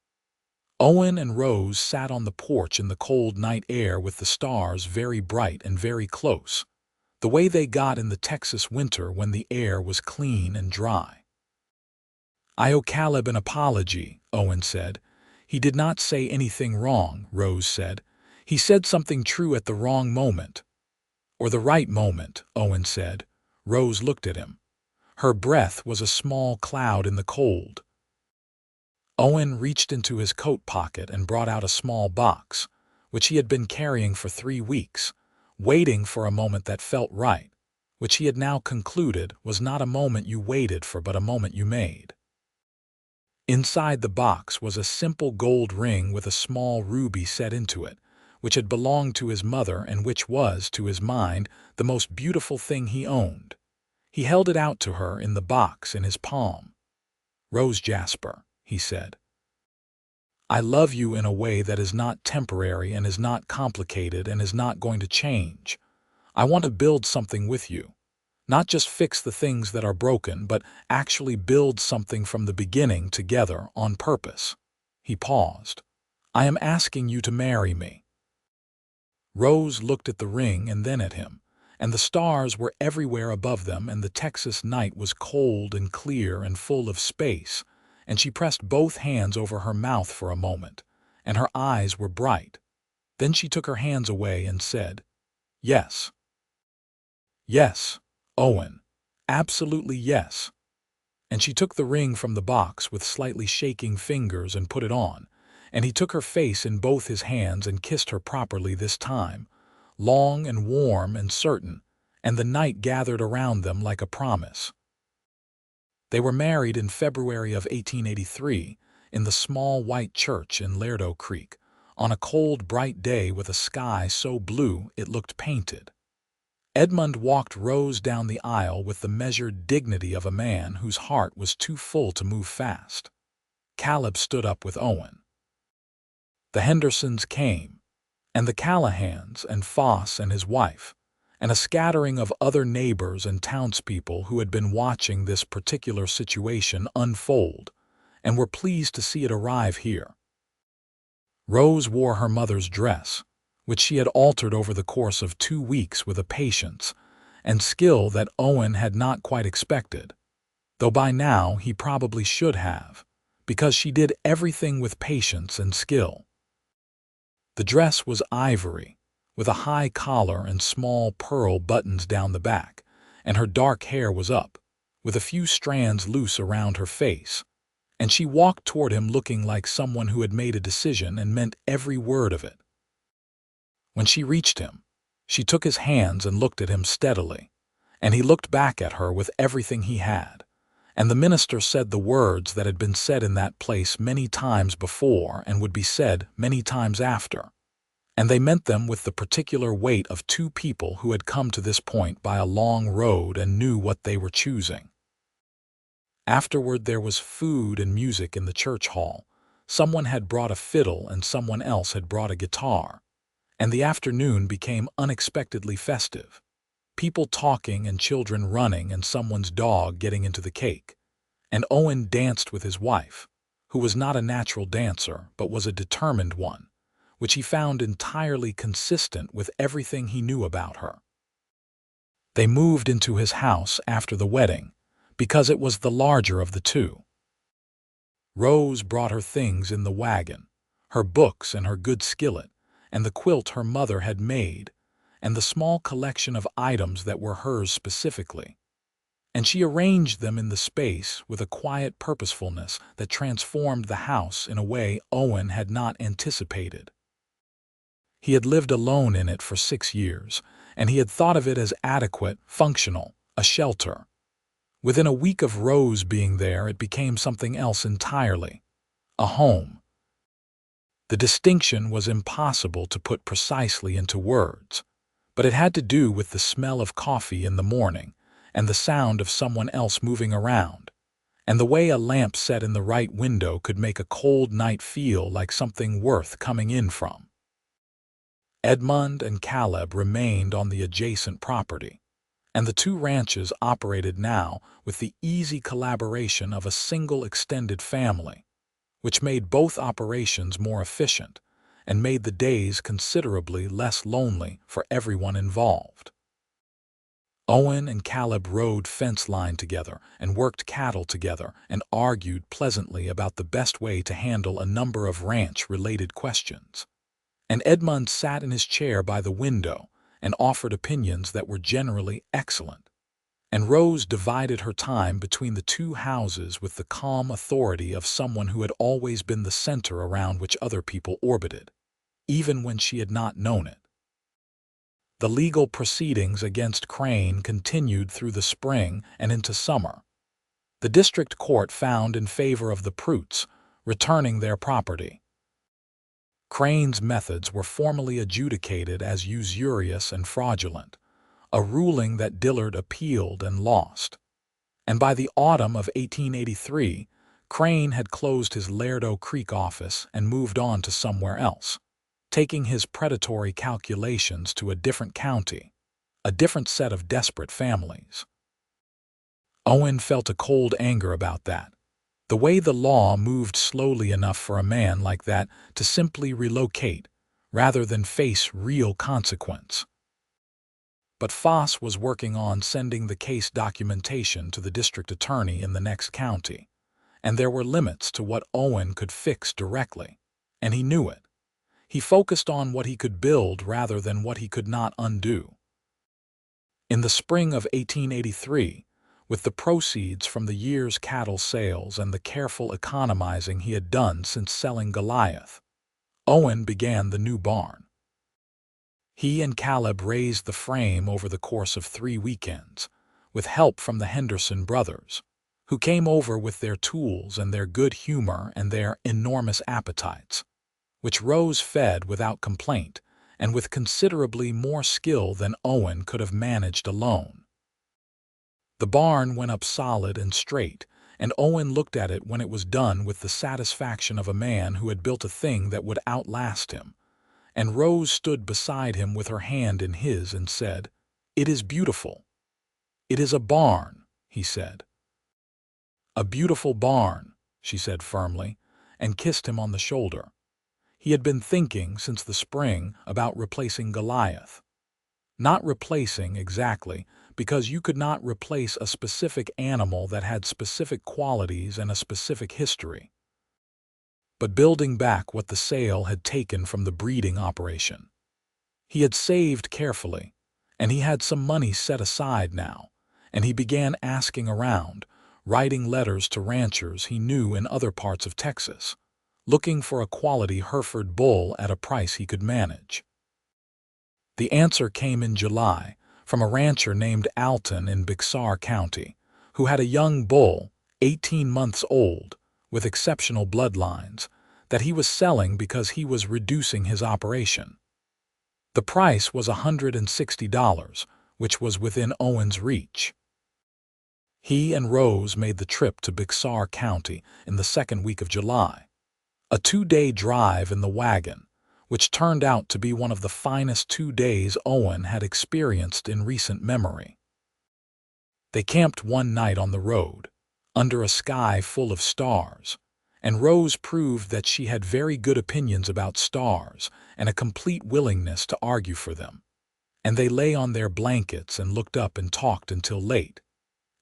Owen and Rose sat on the porch in the cold night air with the stars very bright and very close, the way they got in the Texas winter when the air was clean and dry. "I owe Caleb an apology," Owen said. "He did not say anything wrong," Rose said. "He said something true at the wrong moment." "Or the right moment," Owen said. Rose looked at him. Her breath was a small cloud in the cold. Owen reached into his coat pocket and brought out a small box, which he had been carrying for 3 weeks, waiting for a moment that felt right, which he had now concluded was not a moment you waited for but a moment you made. Inside the box was a simple gold ring with a small ruby set into it, which had belonged to his mother and which was, to his mind, the most beautiful thing he owned. He held it out to her in the box in his palm. "Rose Jasper," he said, "I love you in a way that is not temporary and is not complicated and is not going to change. I want to build something with you. Not just fix the things that are broken, but actually build something from the beginning together on purpose." He paused. "I am asking you to marry me." Rose looked at the ring and then at him, and the stars were everywhere above them and the Texas night was cold and clear and full of space, and she pressed both hands over her mouth for a moment, and her eyes were bright. Then she took her hands away and said, "Yes. Yes, Owen. Absolutely yes." And she took the ring from the box with slightly shaking fingers and put it on, and he took her face in both his hands and kissed her properly this time, long and warm and certain, and the night gathered around them like a promise. They were married in February of 1883 in the small white church in Lerdo Creek, on a cold, bright day with a sky so blue it looked painted. Edmund walked Rose down the aisle with the measured dignity of a man whose heart was too full to move fast. Caleb stood up with Owen. The Hendersons came, and the Callahans and Foss and his wife, and a scattering of other neighbors and townspeople who had been watching this particular situation unfold and were pleased to see it arrive here. Rose wore her mother's dress, which she had altered over the course of 2 weeks with a patience and skill that Owen had not quite expected, though by now he probably should have, because she did everything with patience and skill. The dress was ivory, with a high collar and small pearl buttons down the back, and her dark hair was up, with a few strands loose around her face, and she walked toward him looking like someone who had made a decision and meant every word of it. When she reached him, she took his hands and looked at him steadily, and he looked back at her with everything he had, And the minister said the words that had been said in that place many times before and would be said many times after. And they meant them with the particular weight of two people who had come to this point by a long road and knew what they were choosing. Afterward there was food and music in the church hall. Someone had brought a fiddle and someone else had brought a guitar. And the afternoon became unexpectedly festive. People talking and children running and someone's dog getting into the cake. And Owen danced with his wife, who was not a natural dancer but was a determined one, which he found entirely consistent with everything he knew about her. They moved into his house after the wedding, because it was the larger of the two. Rose brought her things in the wagon, her books and her good skillet, and the quilt her mother had made, and the small collection of items that were hers specifically. And she arranged them in the space with a quiet purposefulness that transformed the house in a way Owen had not anticipated. He had lived alone in it for 6 years, and he had thought of it as adequate, functional, a shelter. Within a week of Rose being there, it became something else entirely, a home. The distinction was impossible to put precisely into words, but it had to do with the smell of coffee in the morning, and the sound of someone else moving around, and the way a lamp set in the right window could make a cold night feel like something worth coming in from. Edmund and Caleb remained on the adjacent property, and the two ranches operated now with the easy collaboration of a single extended family, which made both operations more efficient and made the days considerably less lonely for everyone involved. Owen and Caleb rode fence line together and worked cattle together and argued pleasantly about the best way to handle a number of ranch-related questions. And Edmund sat in his chair by the window and offered opinions that were generally excellent. And Rose divided her time between the two houses with the calm authority of someone who had always been the center around which other people orbited, even when she had not known it. The legal proceedings against Crane continued through the spring and into summer. The district court found in favor of the Pruitts, returning their property. Crane's methods were formally adjudicated as usurious and fraudulent, a ruling that Dillard appealed and lost. And by the autumn of 1883, Crane had closed his Lerdo Creek office and moved on to somewhere else, taking his predatory calculations to a different county, a different set of desperate families. Owen felt a cold anger about that, the way the law moved slowly enough for a man like that to simply relocate, rather than face real consequence. But Foss was working on sending the case documentation to the district attorney in the next county, and there were limits to what Owen could fix directly, and he knew it. He focused on what he could build rather than what he could not undo. In the spring of 1883, with the proceeds from the year's cattle sales and the careful economizing he had done since selling Goliath, Owen began the new barn. He and Caleb raised the frame over the course of 3 weekends, with help from the Henderson brothers, who came over with their tools and their good humor and their enormous appetites, which Rose fed without complaint and with considerably more skill than Owen could have managed alone. The barn went up solid and straight, and Owen looked at it when it was done with the satisfaction of a man who had built a thing that would outlast him, and Rose stood beside him with her hand in his and said, "It is beautiful." "It is a barn," he said. "A beautiful barn," she said firmly, and kissed him on the shoulder. He had been thinking since the spring about replacing Goliath. Not replacing exactly, because you could not replace a specific animal that had specific qualities and a specific history, but building back what the sale had taken from the breeding operation. He had saved carefully, and he had some money set aside now, and he began asking around, writing letters to ranchers he knew in other parts of Texas, looking for a quality Hereford bull at a price he could manage. The answer came in July from a rancher named Alton in Bixar County, who had a young bull, 18 months old, with exceptional bloodlines, that he was selling because he was reducing his operation. The price was $160, which was within Owen's reach. He and Rose made the trip to Crockett County in the second week of July, a 2-day drive in the wagon, which turned out to be one of the finest 2 days Owen had experienced in recent memory. They camped one night on the road, under a sky full of stars, and Rose proved that she had very good opinions about stars and a complete willingness to argue for them. And they lay on their blankets and looked up and talked until late.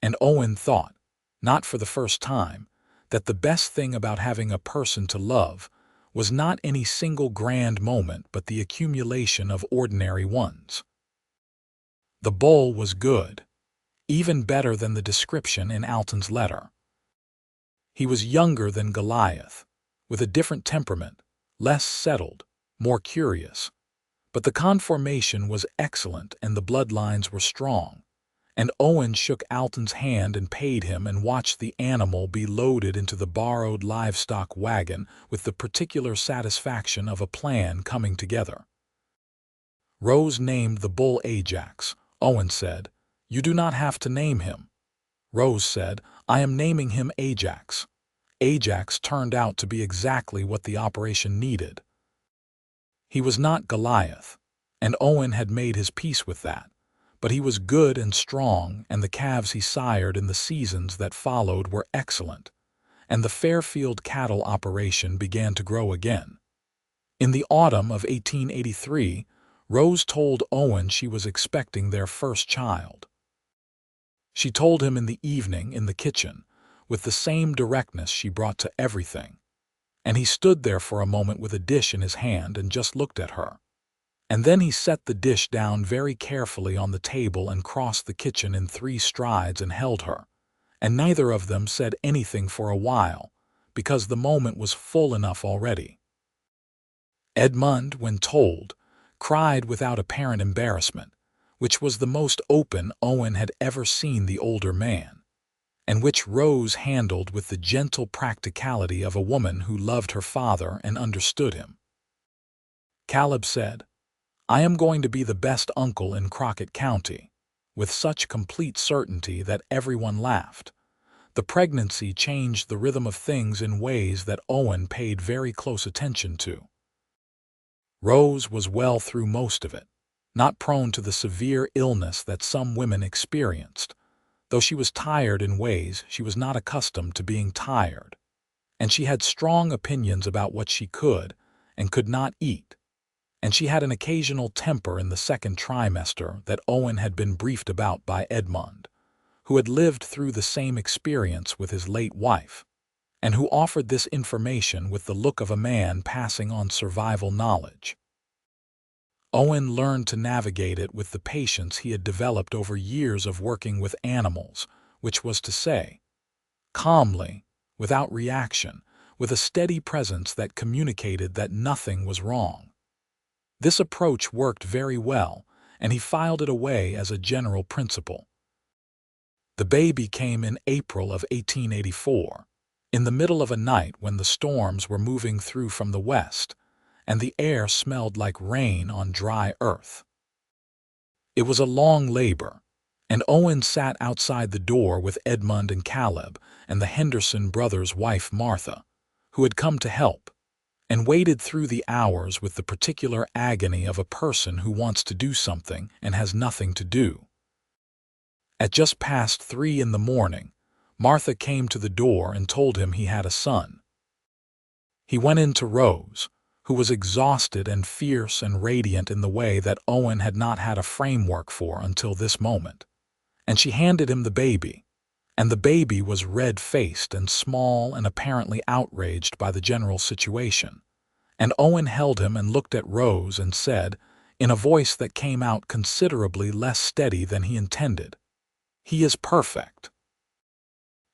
And Owen thought, not for the first time, that the best thing about having a person to love was not any single grand moment but the accumulation of ordinary ones. The bowl was good, even better than the description in Alton's letter. He was younger than Goliath, with a different temperament, less settled, more curious. But the conformation was excellent and the bloodlines were strong, and Owen shook Alton's hand and paid him and watched the animal be loaded into the borrowed livestock wagon with the particular satisfaction of a plan coming together. Rose named the bull Ajax. Owen said, "You do not have to name him." Rose said, "I am naming him Ajax." Ajax turned out to be exactly what the operation needed. He was not Goliath, and Owen had made his peace with that, but he was good and strong, and the calves he sired in the seasons that followed were excellent, and the Fairfield cattle operation began to grow again. In the autumn of 1883, Rose told Owen she was expecting their first child. She told him in the evening in the kitchen, with the same directness she brought to everything, and he stood there for a moment with a dish in his hand and just looked at her. And then he set the dish down very carefully on the table and crossed the kitchen in 3 strides and held her, and neither of them said anything for a while, because the moment was full enough already. Edmund, when told, cried without apparent embarrassment, which was the most open Owen had ever seen the older man, and which Rose handled with the gentle practicality of a woman who loved her father and understood him. Caleb said, "I am going to be the best uncle in Crockett County," with such complete certainty that everyone laughed. The pregnancy changed the rhythm of things in ways that Owen paid very close attention to. Rose was well through most of it, not prone to the severe illness that some women experienced, though she was tired in ways she was not accustomed to being tired, and she had strong opinions about what she could and could not eat, and she had an occasional temper in the second trimester that Owen had been briefed about by Edmund, who had lived through the same experience with his late wife, and who offered this information with the look of a man passing on survival knowledge. Owen learned to navigate it with the patience he had developed over years of working with animals, which was to say, calmly, without reaction, with a steady presence that communicated that nothing was wrong. This approach worked very well, and he filed it away as a general principle. The baby came in April of 1884, in the middle of a night when the storms were moving through from the west, and the air smelled like rain on dry earth. It was a long labor, and Owen sat outside the door with Edmund and Caleb and the Henderson brothers' wife Martha, who had come to help, and waited through the hours with the particular agony of a person who wants to do something and has nothing to do. At just past 3 in the morning, Martha came to the door and told him he had a son. He went in to Rose, who was exhausted and fierce and radiant in the way that Owen had not had a framework for until this moment, and she handed him the baby, and the baby was red-faced and small and apparently outraged by the general situation, and Owen held him and looked at Rose and said, in a voice that came out considerably less steady than he intended, "He is perfect."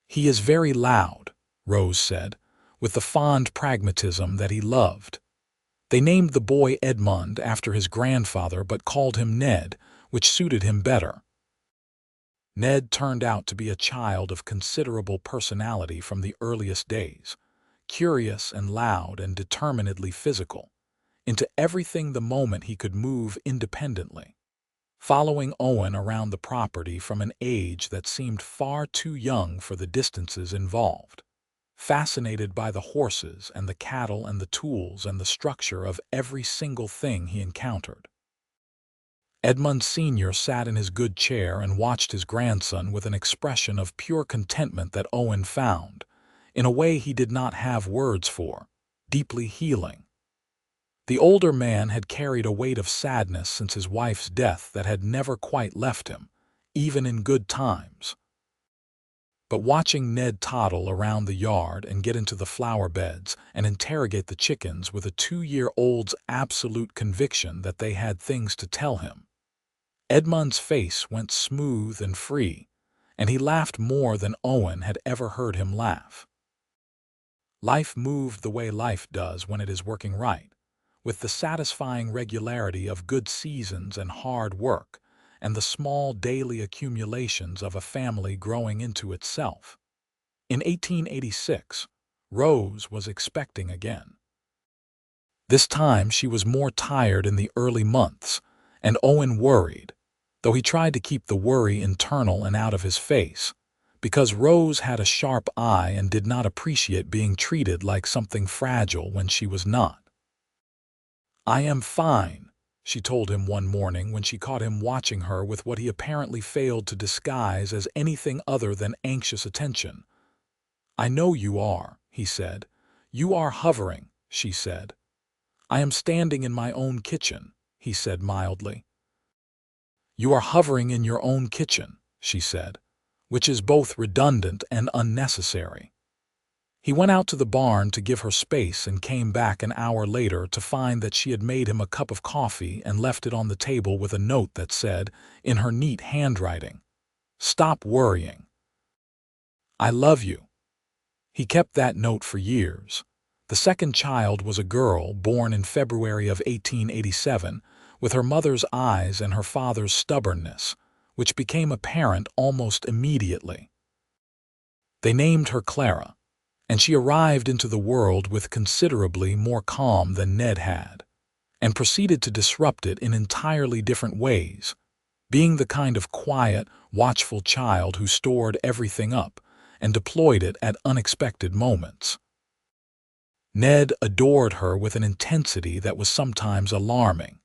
"He is very loud," Rose said, with the fond pragmatism that he loved. They named the boy Edmund after his grandfather but called him Ned, which suited him better. Ned turned out to be a child of considerable personality from the earliest days, curious and loud and determinedly physical, into everything the moment he could move independently. Following Owen around the property from an age that seemed far too young for the distances involved, fascinated by the horses and the cattle and the tools and the structure of every single thing he encountered. Edmund Sr. sat in his good chair and watched his grandson with an expression of pure contentment that Owen found, in a way he did not have words for, deeply healing. The older man had carried a weight of sadness since his wife's death that had never quite left him, even in good times. But watching Ned toddle around the yard and get into the flower beds and interrogate the chickens with a 2-year-old's absolute conviction that they had things to tell him, Edmund's face went smooth and free, and he laughed more than Owen had ever heard him laugh. Life moved the way life does when it is working right, with the satisfying regularity of good seasons and hard work, and the small daily accumulations of a family growing into itself. In 1886, Rose was expecting again. This time she was more tired in the early months, and Owen worried, though he tried to keep the worry internal and out of his face, because Rose had a sharp eye and did not appreciate being treated like something fragile when she was not. "I am fine," she told him one morning when she caught him watching her with what he apparently failed to disguise as anything other than anxious attention. "I know you are," he said. "You are hovering," she said. "I am standing in my own kitchen," he said mildly. "You are hovering in your own kitchen," she said, which is both redundant and unnecessary. He went out to the barn to give her space and came back an hour later to find that she had made him a cup of coffee and left it on the table with a note that said, in her neat handwriting, "Stop worrying. I love you." He kept that note for years. The second child was a girl born in February of 1887, with her mother's eyes and her father's stubbornness, which became apparent almost immediately. They named her Clara, and she arrived into the world with considerably more calm than Ned had, and proceeded to disrupt it in entirely different ways, being the kind of quiet, watchful child who stored everything up and deployed it at unexpected moments. Ned adored her with an intensity that was sometimes alarming.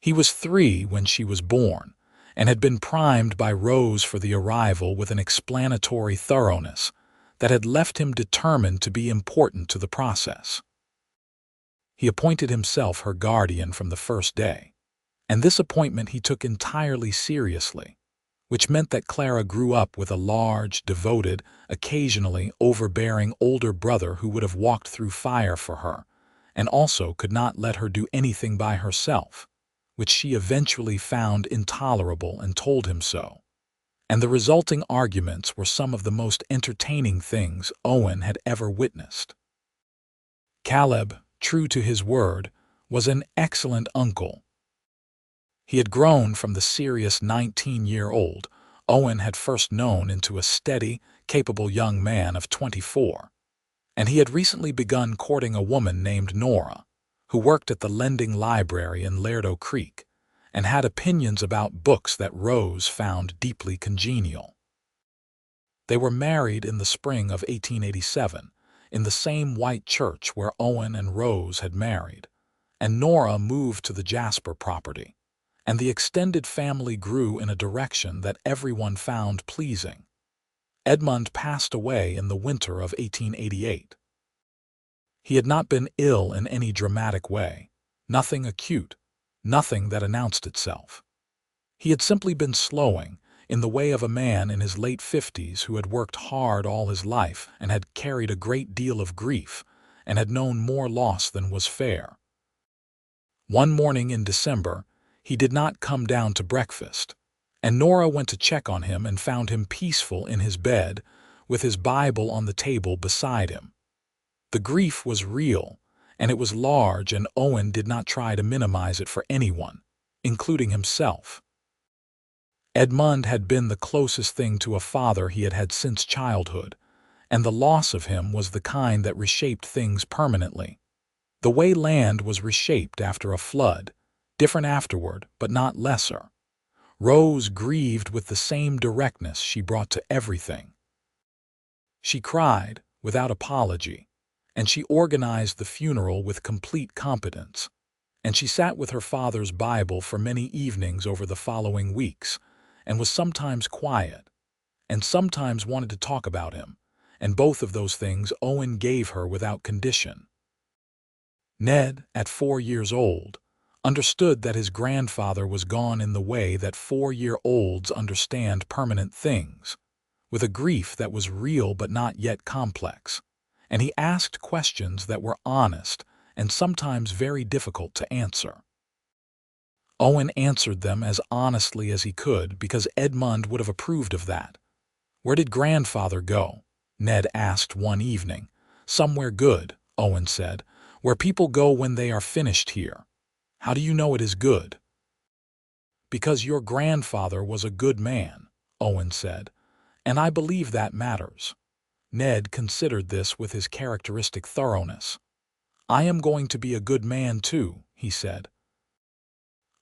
He was 3 when she was born, and had been primed by Rose for the arrival with an explanatory thoroughness that had left him determined to be important to the process. He appointed himself her guardian from the first day, and this appointment he took entirely seriously, which meant that Clara grew up with a large, devoted, occasionally overbearing older brother who would have walked through fire for her, and also could not let her do anything by herself, which she eventually found intolerable and told him so. And the resulting arguments were some of the most entertaining things Owen had ever witnessed. Caleb, true to his word, was an excellent uncle. He had grown from the serious 19-year-old Owen had first known into a steady, capable young man of 24, and he had recently begun courting a woman named Nora, who worked at the lending library in Lerdo Creek, and had opinions about books that Rose found deeply congenial. They were married in the spring of 1887, in the same white church where Owen and Rose had married, and Nora moved to the Jasper property, and the extended family grew in a direction that everyone found pleasing. Edmund passed away in the winter of 1888. He had not been ill in any dramatic way, nothing acute, nothing that announced itself. He had simply been slowing, in the way of a man in his late 50s who had worked hard all his life and had carried a great deal of grief and had known more loss than was fair. One morning in December, he did not come down to breakfast, and Nora went to check on him and found him peaceful in his bed, with his Bible on the table beside him. The grief was real, and it was large, and Owen did not try to minimize it for anyone, including himself. Edmund had been the closest thing to a father he had had since childhood, and the loss of him was the kind that reshaped things permanently. The way land was reshaped after a flood, different afterward, but not lesser. Rose grieved with the same directness she brought to everything. She cried, without apology, and she organized the funeral with complete competence, and she sat with her father's Bible for many evenings over the following weeks, and was sometimes quiet, and sometimes wanted to talk about him, and both of those things Owen gave her without condition. Ned, at 4 years old, understood that his grandfather was gone in the way that 4-year-olds understand permanent things, with a grief that was real but not yet complex, and he asked questions that were honest and sometimes very difficult to answer. Owen answered them as honestly as he could because Edmund would have approved of that. "Where did grandfather go?" Ned asked one evening. "Somewhere good," Owen said, "where people go when they are finished here." "How do you know it is good?" "Because your grandfather was a good man," Owen said, "and I believe that matters." Ned considered this with his characteristic thoroughness. "I am going to be a good man too," he said.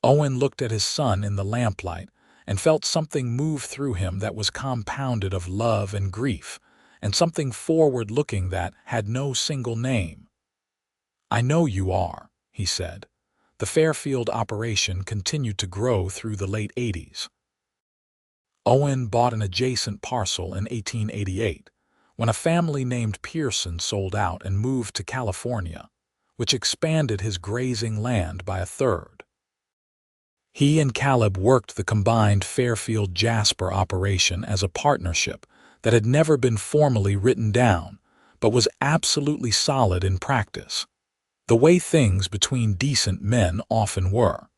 Owen looked at his son in the lamplight and felt something move through him that was compounded of love and grief, and something forward-looking that had no single name. "I know you are," he said. The Fairfield operation continued to grow through the late 80s. Owen bought an adjacent parcel in 1888, when a family named Pearson sold out and moved to California, which expanded his grazing land by a third. He and Caleb worked the combined Fairfield-Jasper operation as a partnership that had never been formally written down, but was absolutely solid in practice, the way things between decent men often were.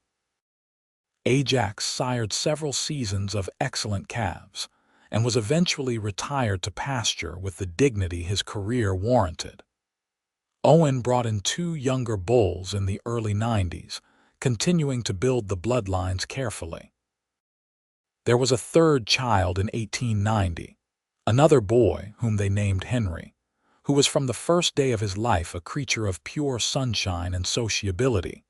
Ajax sired several seasons of excellent calves, and was eventually retired to pasture with the dignity his career warranted. Owen brought in 2 younger bulls in the early 90s, continuing to build the bloodlines carefully. There was a third child in 1890, another boy whom they named Henry, who was from the first day of his life a creature of pure sunshine and sociability,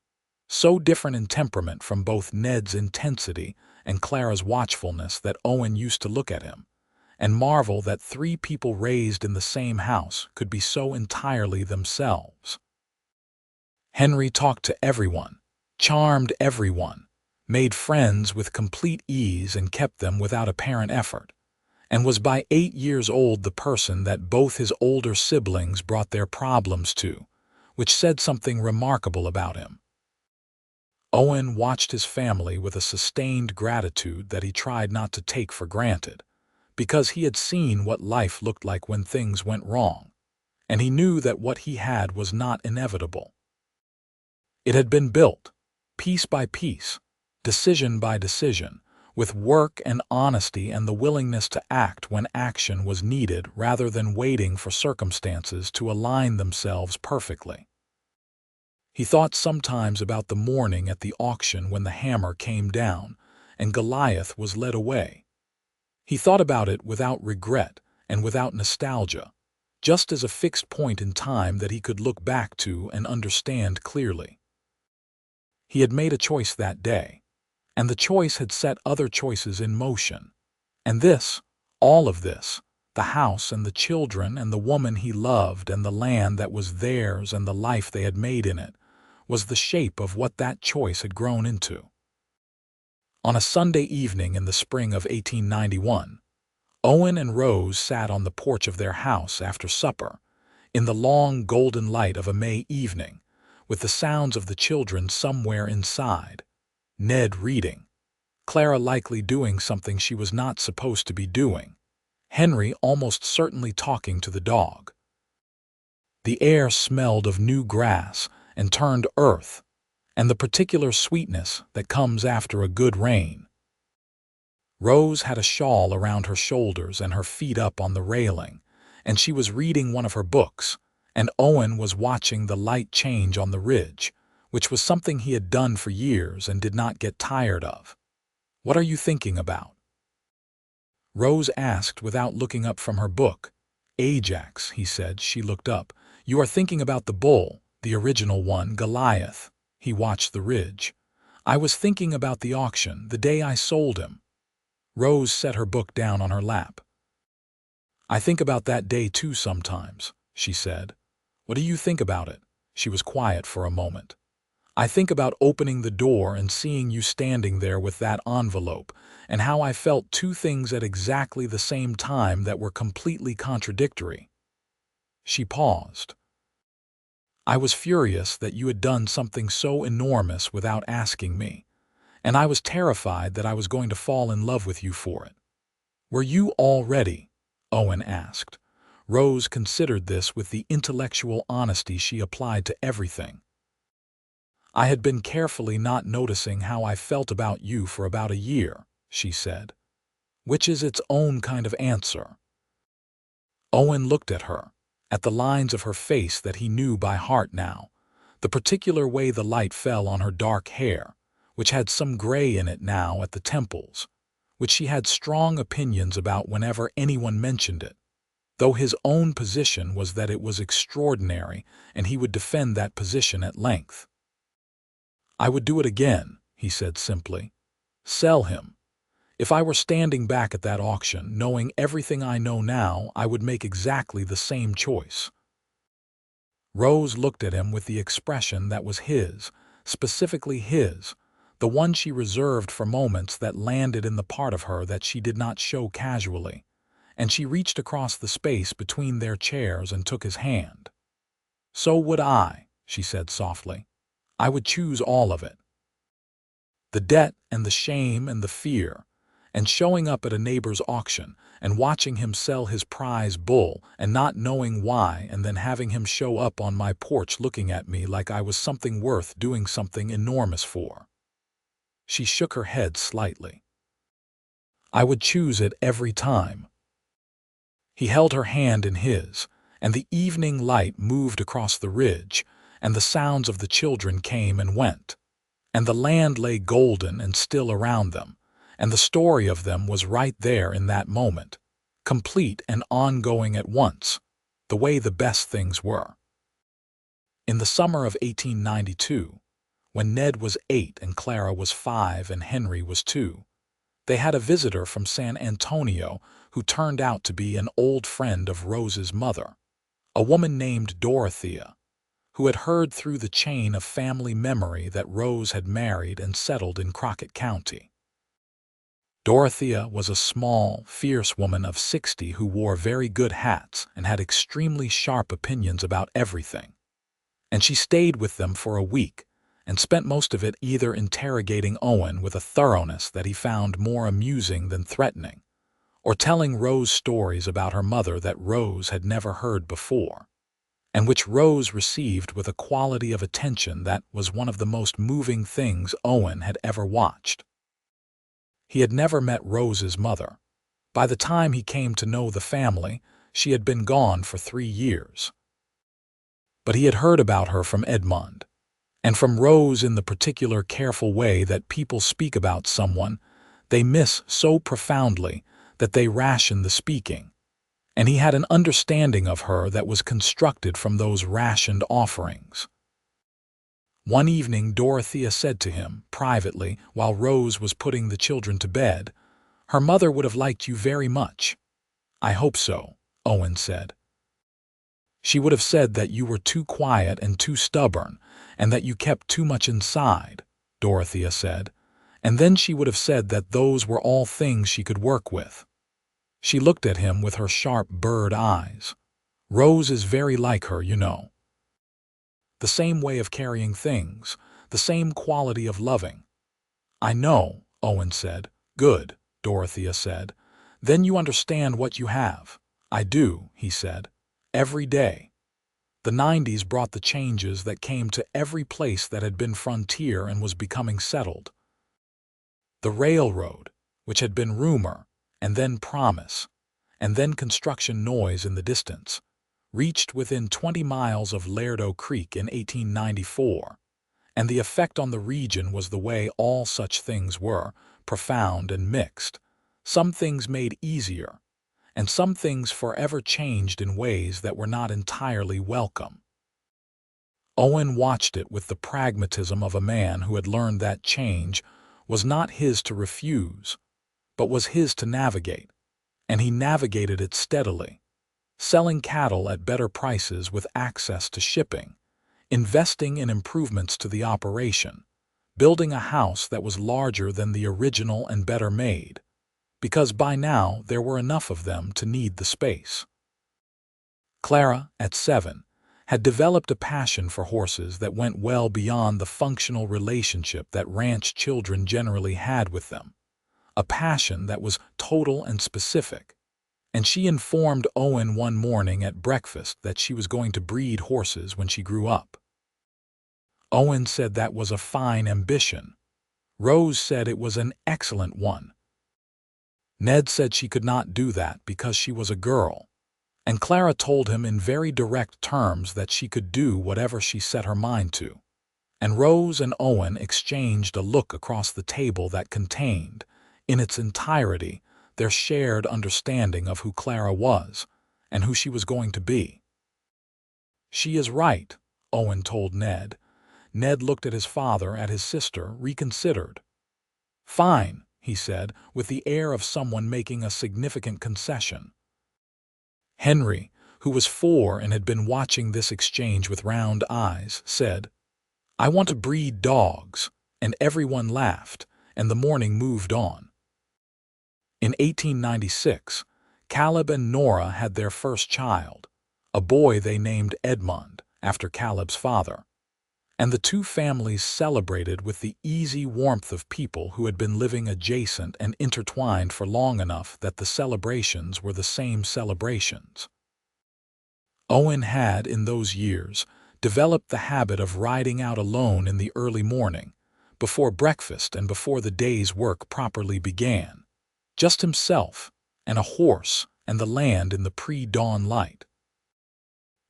so different in temperament from both Ned's intensity and Clara's watchfulness that Owen used to look at him and marvel that 3 people raised in the same house could be so entirely themselves. Henry talked to everyone, charmed everyone, made friends with complete ease and kept them without apparent effort, and was by 8 years old the person that both his older siblings brought their problems to, which said something remarkable about him. Owen watched his family with a sustained gratitude that he tried not to take for granted, because he had seen what life looked like when things went wrong, and he knew that what he had was not inevitable. It had been built, piece by piece, decision by decision, with work and honesty and the willingness to act when action was needed rather than waiting for circumstances to align themselves perfectly. He thought sometimes about the morning at the auction when the hammer came down and Goliath was led away. He thought about it without regret and without nostalgia, just as a fixed point in time that he could look back to and understand clearly. He had made a choice that day, and the choice had set other choices in motion. And this, all of this, the house and the children and the woman he loved and the land that was theirs and the life they had made in it, was the shape of what that choice had grown into. On a Sunday evening in the spring of 1891, Owen and Rose sat on the porch of their house after supper, in the long golden light of a May evening, with the sounds of the children somewhere inside, Ned reading, Clara likely doing something she was not supposed to be doing, Henry almost certainly talking to the dog. The air smelled of new grass and turned earth, and the particular sweetness that comes after a good rain. Rose had a shawl around her shoulders and her feet up on the railing, and she was reading one of her books, and Owen was watching the light change on the ridge, which was something he had done for years and did not get tired of. "What are you thinking about?" Rose asked without looking up from her book. Ajax, he said. She looked up. You are thinking about the bull, the original one, Goliath. He watched the ridge. I was thinking about the auction, the day I sold him. Rose set her book down on her lap. I think about that day too sometimes, she said. What do you think about it? She was quiet for a moment. I think about opening the door and seeing you standing there with that envelope, and how I felt two things at exactly the same time that were completely contradictory. She paused. I was furious that you had done something so enormous without asking me, and I was terrified that I was going to fall in love with you for it. Were you already? Owen asked. Rose considered this with the intellectual honesty she applied to everything. I had been carefully not noticing how I felt about you for about a year, she said, which is its own kind of answer. Owen looked at her, at the lines of her face that he knew by heart now, the particular way the light fell on her dark hair, which had some gray in it now at the temples, which she had strong opinions about whenever anyone mentioned it, though his own position was that it was extraordinary and he would defend that position at length. I would do it again, he said simply. Sell him. If I were standing back at that auction, knowing everything I know now, I would make exactly the same choice. Rose looked at him with the expression that was his, specifically his, the one she reserved for moments that landed in the part of her that she did not show casually, and she reached across the space between their chairs and took his hand. So would I, she said softly. I would choose all of it. The debt and the shame and the fear, and showing up at a neighbor's auction and watching him sell his prize bull and not knowing why, and then having him show up on my porch looking at me like I was something worth doing something enormous for. She shook her head slightly. I would choose it every time. He held her hand in his, and the evening light moved across the ridge, and the sounds of the children came and went, and the land lay golden and still around them, and the story of them was right there in that moment, complete and ongoing at once, the way the best things were. In the summer of 1892, when Ned was 8 and Clara was 5 and Henry was 2, they had a visitor from San Antonio who turned out to be an old friend of Rose's mother, a woman named Dorothea, who had heard through the chain of family memory that Rose had married and settled in Crockett County. Dorothea was a small, fierce woman of 60 who wore very good hats and had extremely sharp opinions about everything. And she stayed with them for a week and spent most of it either interrogating Owen with a thoroughness that he found more amusing than threatening, or telling Rose stories about her mother that Rose had never heard before, and which Rose received with a quality of attention that was one of the most moving things Owen had ever watched. He had never met Rose's mother. By the time he came to know the family, she had been gone for 3 years. But he had heard about her from Edmund, and from Rose in the particular careful way that people speak about someone they miss so profoundly that they ration the speaking, and he had an understanding of her that was constructed from those rationed offerings. One evening Dorothea said to him, privately, while Rose was putting the children to bed, "Her mother would have liked you very much." "I hope so," Owen said. "She would have said that you were too quiet and too stubborn, and that you kept too much inside," Dorothea said, "and then she would have said that those were all things she could work with." She looked at him with her sharp bird eyes. "Rose is very like her, you know. The same way of carrying things, the same quality of loving." "I know," Owen said. "Good," Dorothea said. "Then you understand what you have." "I do," he said. "Every day." The 90s brought the changes that came to every place that had been frontier and was becoming settled. The railroad, which had been rumor, and then promise, and then construction noise in the distance, reached within 20 miles of Lerdo Creek in 1894, and the effect on the region was the way all such things were, profound and mixed, some things made easier, and some things forever changed in ways that were not entirely welcome. Owen watched it with the pragmatism of a man who had learned that change was not his to refuse, but was his to navigate, and he navigated it steadily, selling cattle at better prices with access to shipping, investing in improvements to the operation, building a house that was larger than the original and better made, because by now there were enough of them to need the space. Clara, at 7, had developed a passion for horses that went well beyond the functional relationship that ranch children generally had with them, a passion that was total and specific, and she informed Owen one morning at breakfast that she was going to breed horses when she grew up. Owen said that was a fine ambition. Rose said it was an excellent one. Ned said she could not do that because she was a girl, and Clara told him in very direct terms that she could do whatever she set her mind to. And Rose and Owen exchanged a look across the table that contained, in its entirety, their shared understanding of who Clara was and who she was going to be. "She is right," Owen told Ned. Ned looked at his father, at his sister, reconsidered. "Fine," he said, with the air of someone making a significant concession. Henry, who was 4 and had been watching this exchange with round eyes, said, "I want to breed dogs," and everyone laughed, and the morning moved on. In 1896, Caleb and Nora had their first child, a boy they named Edmund, after Caleb's father, and the two families celebrated with the easy warmth of people who had been living adjacent and intertwined for long enough that the celebrations were the same celebrations. Owen had, in those years, developed the habit of riding out alone in the early morning, before breakfast and before the day's work properly began, just himself and a horse and the land in the pre-dawn light.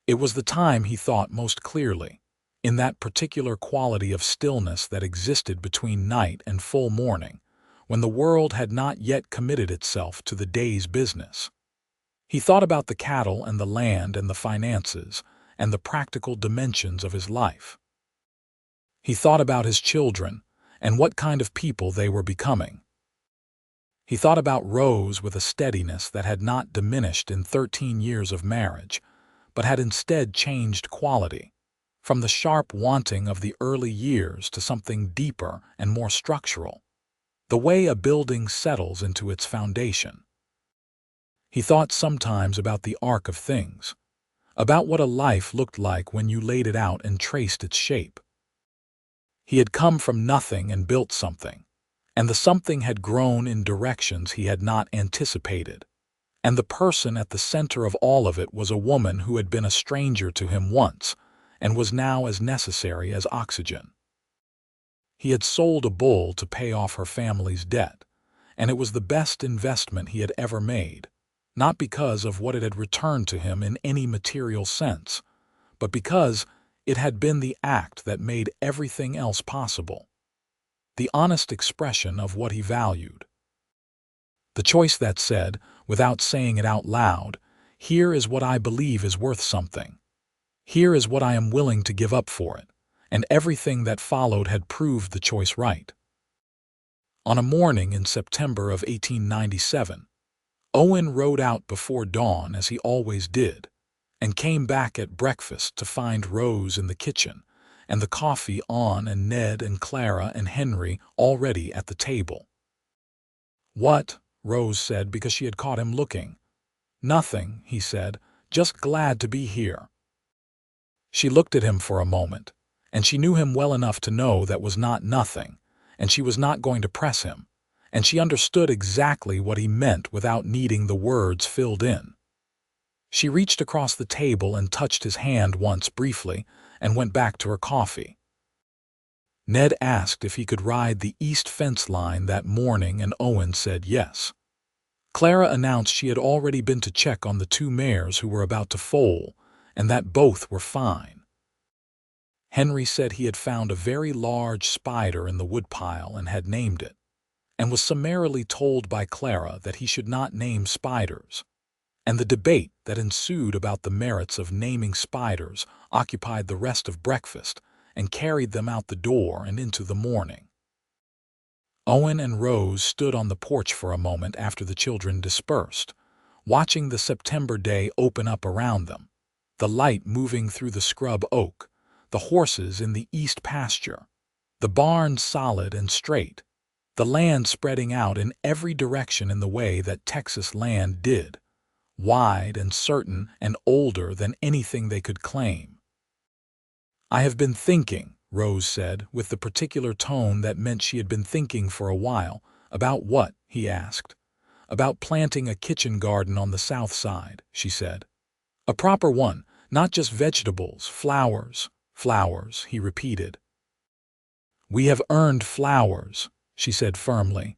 It was the time he thought most clearly, in that particular quality of stillness that existed between night and full morning, when the world had not yet committed itself to the day's business. He thought about the cattle and the land and the finances and the practical dimensions of his life. He thought about his children and what kind of people they were becoming. He thought about Rose with a steadiness that had not diminished in 13 years of marriage, but had instead changed quality, from the sharp wanting of the early years to something deeper and more structural, the way a building settles into its foundation. He thought sometimes about the arc of things, about what a life looked like when you laid it out and traced its shape. He had come from nothing and built something, and the something had grown in directions he had not anticipated, and the person at the center of all of it was a woman who had been a stranger to him once and was now as necessary as oxygen. He had sold a bull to pay off her family's debt, and it was the best investment he had ever made, not because of what it had returned to him in any material sense, but because it had been the act that made everything else possible, the honest expression of what he valued. The choice that said, without saying it out loud, "Here is what I believe is worth something. Here is what I am willing to give up for it," and everything that followed had proved the choice right. On a morning in September of 1897, Owen rode out before dawn as he always did, and came back at breakfast to find Rose in the kitchen, and the coffee on and Ned and Clara and Henry already at the table. "What?" Rose said because she had caught him looking. "Nothing," he said, "just glad to be here." She looked at him for a moment, and she knew him well enough to know that was not nothing, and she was not going to press him, and she understood exactly what he meant without needing the words filled in. She reached across the table and touched his hand once briefly and went back to her coffee. Ned asked if he could ride the east fence line that morning, and Owen said yes. Clara announced she had already been to check on the 2 mares who were about to foal, and that both were fine. Henry said he had found a very large spider in the woodpile and had named it, and was summarily told by Clara that he should not name spiders. And the debate that ensued about the merits of naming spiders occupied the rest of breakfast and carried them out the door and into the morning. Owen and Rose stood on the porch for a moment after the children dispersed, watching the September day open up around them, the light moving through the scrub oak, the horses in the east pasture, the barn solid and straight, the land spreading out in every direction in the way that Texas land did, wide and certain and older than anything they could claim. "I have been thinking," Rose said, with the particular tone that meant she had been thinking for a while. "About what?" he asked. "About planting a kitchen garden on the south side," she said. "A proper one, not just vegetables, flowers, flowers," he repeated. "We have earned flowers," she said firmly.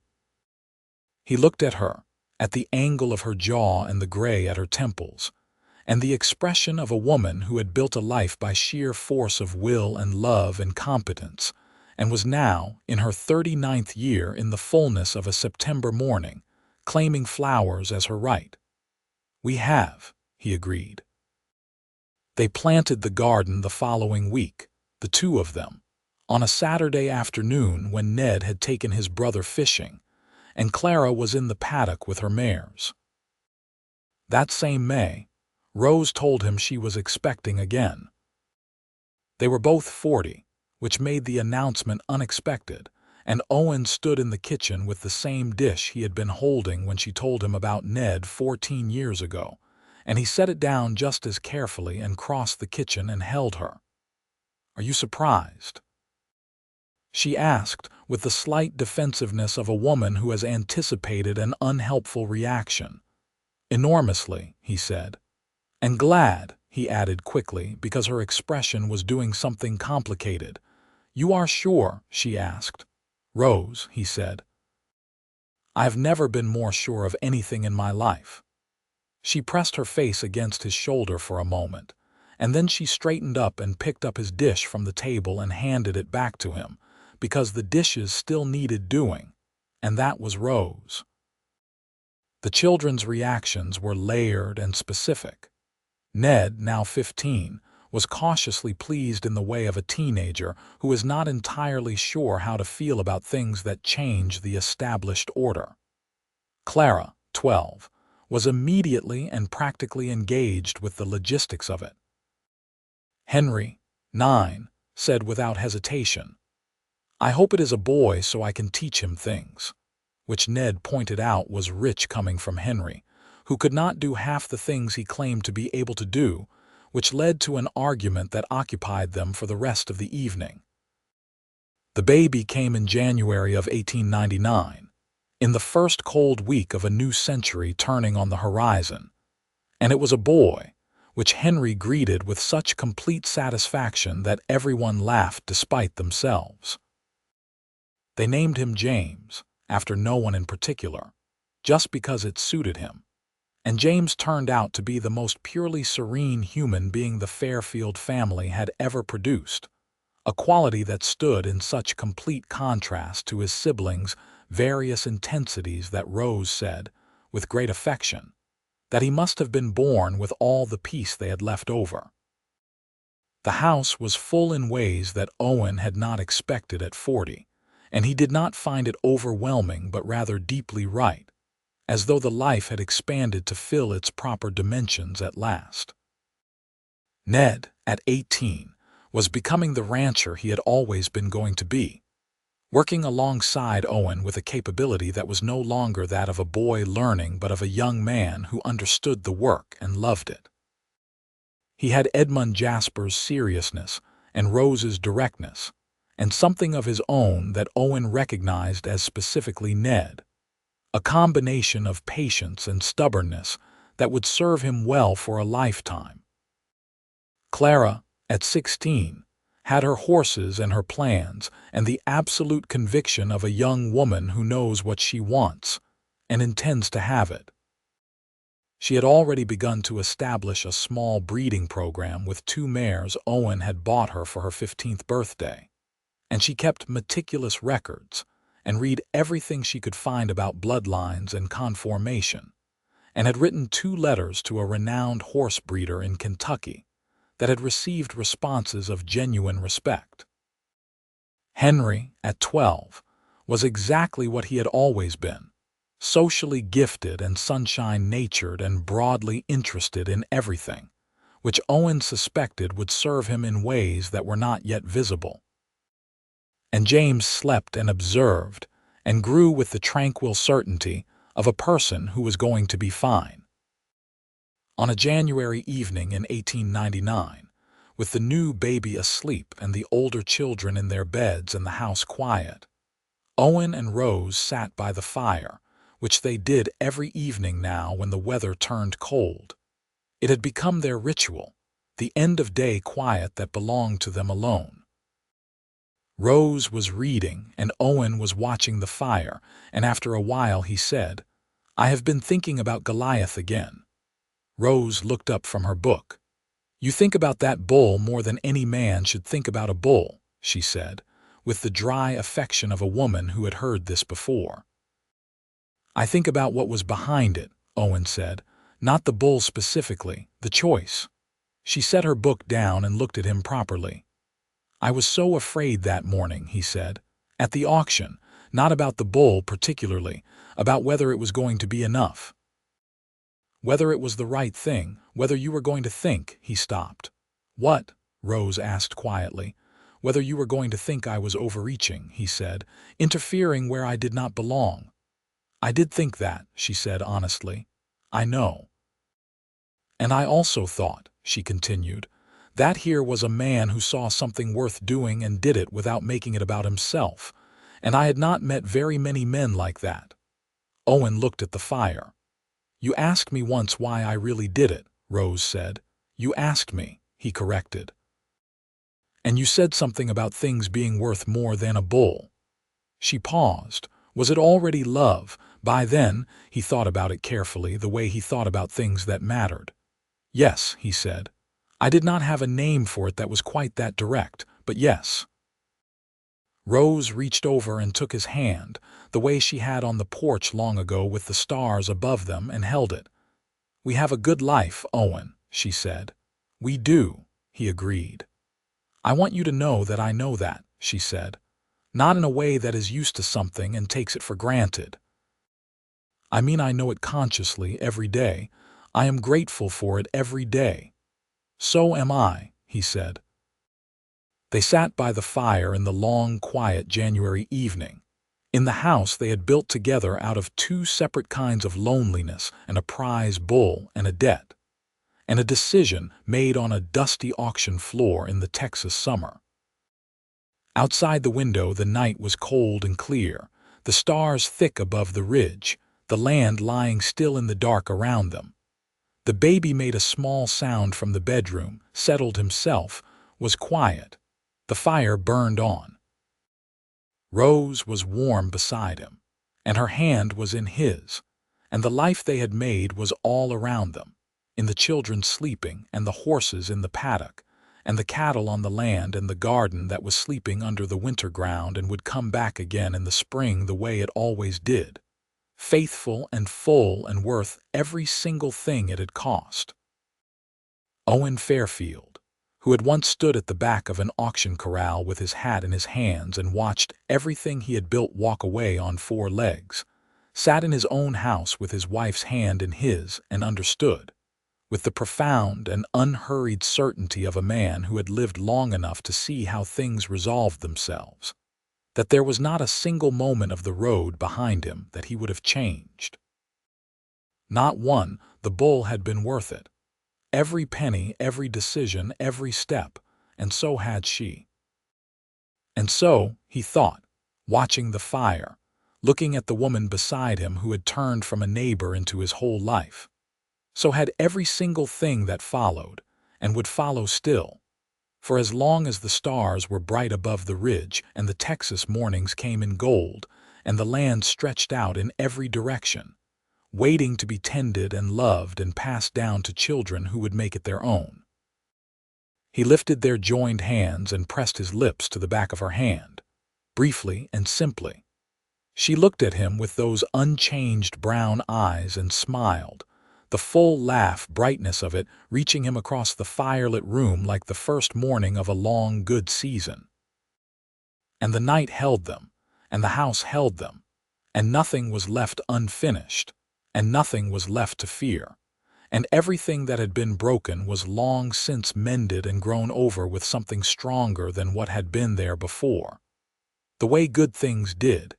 He looked at her, at the angle of her jaw and the gray at her temples, and the expression of a woman who had built a life by sheer force of will and love and competence, and was now, in her 39th year, in the fullness of a September morning, claiming flowers as her right. "We have," he agreed. They planted the garden the following week, the two of them, on a Saturday afternoon when Ned had taken his brother fishing, and Clara was in the paddock with her mares. That same May, Rose told him she was expecting again. They were both 40, which made the announcement unexpected, and Owen stood in the kitchen with the same dish he had been holding when she told him about Ned 14 years ago, and he set it down just as carefully and crossed the kitchen and held her. "Are you surprised?" she asked, with the slight defensiveness of a woman who has anticipated an unhelpful reaction. "Enormously," he said. "And glad," he added quickly, because her expression was doing something complicated. "You are sure?" she asked. "Rose," he said. "I have never been more sure of anything in my life." She pressed her face against his shoulder for a moment, and then she straightened up and picked up his dish from the table and handed it back to him, because the dishes still needed doing, and that was Rose. The children's reactions were layered and specific. Ned, now 15, was cautiously pleased in the way of a teenager who is not entirely sure how to feel about things that change the established order. Clara, 12, was immediately and practically engaged with the logistics of it. Henry, 9, said without hesitation, "I hope it is a boy so I can teach him things," which Ned pointed out was rich coming from Henry, who could not do half the things he claimed to be able to do, which led to an argument that occupied them for the rest of the evening. The baby came in January of 1899, in the first cold week of a new century turning on the horizon, and it was a boy, which Henry greeted with such complete satisfaction that everyone laughed despite themselves. They named him James, after no one in particular, just because it suited him. And James turned out to be the most purely serene human being the Fairfield family had ever produced, a quality that stood in such complete contrast to his siblings' various intensities that Rose said, with great affection, that he must have been born with all the peace they had left over. The house was full in ways that Owen had not expected at 40, and he did not find it overwhelming but rather deeply right, as though the life had expanded to fill its proper dimensions at last. Ned, at 18, was becoming the rancher he had always been going to be, working alongside Owen with a capability that was no longer that of a boy learning but of a young man who understood the work and loved it. He had Edmund Jasper's seriousness and Rose's directness, and something of his own that Owen recognized as specifically Ned, a combination of patience and stubbornness that would serve him well for a lifetime. Clara, at 16, had her horses and her plans and the absolute conviction of a young woman who knows what she wants and intends to have it. She had already begun to establish a small breeding program with 2 mares Owen had bought her for her 15th birthday, and she kept meticulous records and read everything she could find about bloodlines and conformation, and had written 2 letters to a renowned horse breeder in Kentucky that had received responses of genuine respect. Henry, at 12, was exactly what he had always been, socially gifted and sunshine-natured and broadly interested in everything, which Owen suspected would serve him in ways that were not yet visible. And James slept and observed and grew with the tranquil certainty of a person who was going to be fine. On a January evening in 1899, with the new baby asleep and the older children in their beds and the house quiet, Owen and Rose sat by the fire, which they did every evening now when the weather turned cold. It had become their ritual, the end-of-day quiet that belonged to them alone. Rose was reading, and Owen was watching the fire, and after a while he said, "I have been thinking about Goliath again." Rose looked up from her book. "You think about that bull more than any man should think about a bull," she said, with the dry affection of a woman who had heard this before. "I think about what was behind it," Owen said, "not the bull specifically, the choice." She set her book down and looked at him properly. "I was so afraid that morning," he said, "at the auction, not about the bull particularly, about whether it was going to be enough. Whether it was the right thing, whether you were going to think," he stopped. "What?" Rose asked quietly. "Whether you were going to think I was overreaching," he said, "interfering where I did not belong." "I did think that," she said honestly. "I know. And I also thought," she continued, "that here was a man who saw something worth doing and did it without making it about himself, and I had not met very many men like that." Owen looked at the fire. "You asked me once why I really did it," Rose said. "You asked me," he corrected. "And you said something about things being worth more than a bull." She paused. Was it already love? By then, he thought about it carefully, the way he thought about things that mattered. "Yes," he said. "I did not have a name for it that was quite that direct, but yes." Rose reached over and took his hand, the way she had on the porch long ago with the stars above them, and held it. "We have a good life, Owen," she said. "We do," he agreed. "I want you to know that I know that," she said. "Not in a way that is used to something and takes it for granted. I mean I know it consciously every day. I am grateful for it every day." "So am I," he said. They sat by the fire in the long, quiet January evening. In the house they had built together out of 2 separate kinds of loneliness and a prize bull and a debt, and a decision made on a dusty auction floor in the Texas summer. Outside the window the night was cold and clear, the stars thick above the ridge, the land lying still in the dark around them. The baby made a small sound from the bedroom, settled himself, was quiet. The fire burned on. Rose was warm beside him, and her hand was in his, and the life they had made was all around them, in the children sleeping and the horses in the paddock, and the cattle on the land and the garden that was sleeping under the winter ground and would come back again in the spring the way it always did, faithful and full and worth every single thing it had cost. Owen Fairfield, who had once stood at the back of an auction corral with his hat in his hands and watched everything he had built walk away on 4 legs, sat in his own house with his wife's hand in his and understood, with the profound and unhurried certainty of a man who had lived long enough to see how things resolved themselves, that there was not a single moment of the road behind him that he would have changed. Not one. The bull had been worth it. Every penny, every decision, every step, and so had she. And so, he thought, watching the fire, looking at the woman beside him who had turned from a neighbor into his whole life, so had every single thing that followed, and would follow still. For as long as the stars were bright above the ridge and the Texas mornings came in gold, and the land stretched out in every direction, waiting to be tended and loved and passed down to children who would make it their own. He lifted their joined hands and pressed his lips to the back of her hand, briefly and simply. She looked at him with those unchanged brown eyes and smiled, the full laugh brightness of it reaching him across the firelit room like the first morning of a long, good season. And the night held them, and the house held them, and nothing was left unfinished, and nothing was left to fear, and everything that had been broken was long since mended and grown over with something stronger than what had been there before. The way good things did,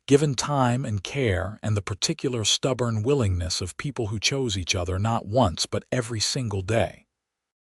given time and care and the particular stubborn willingness of people who chose each other not once but every single day.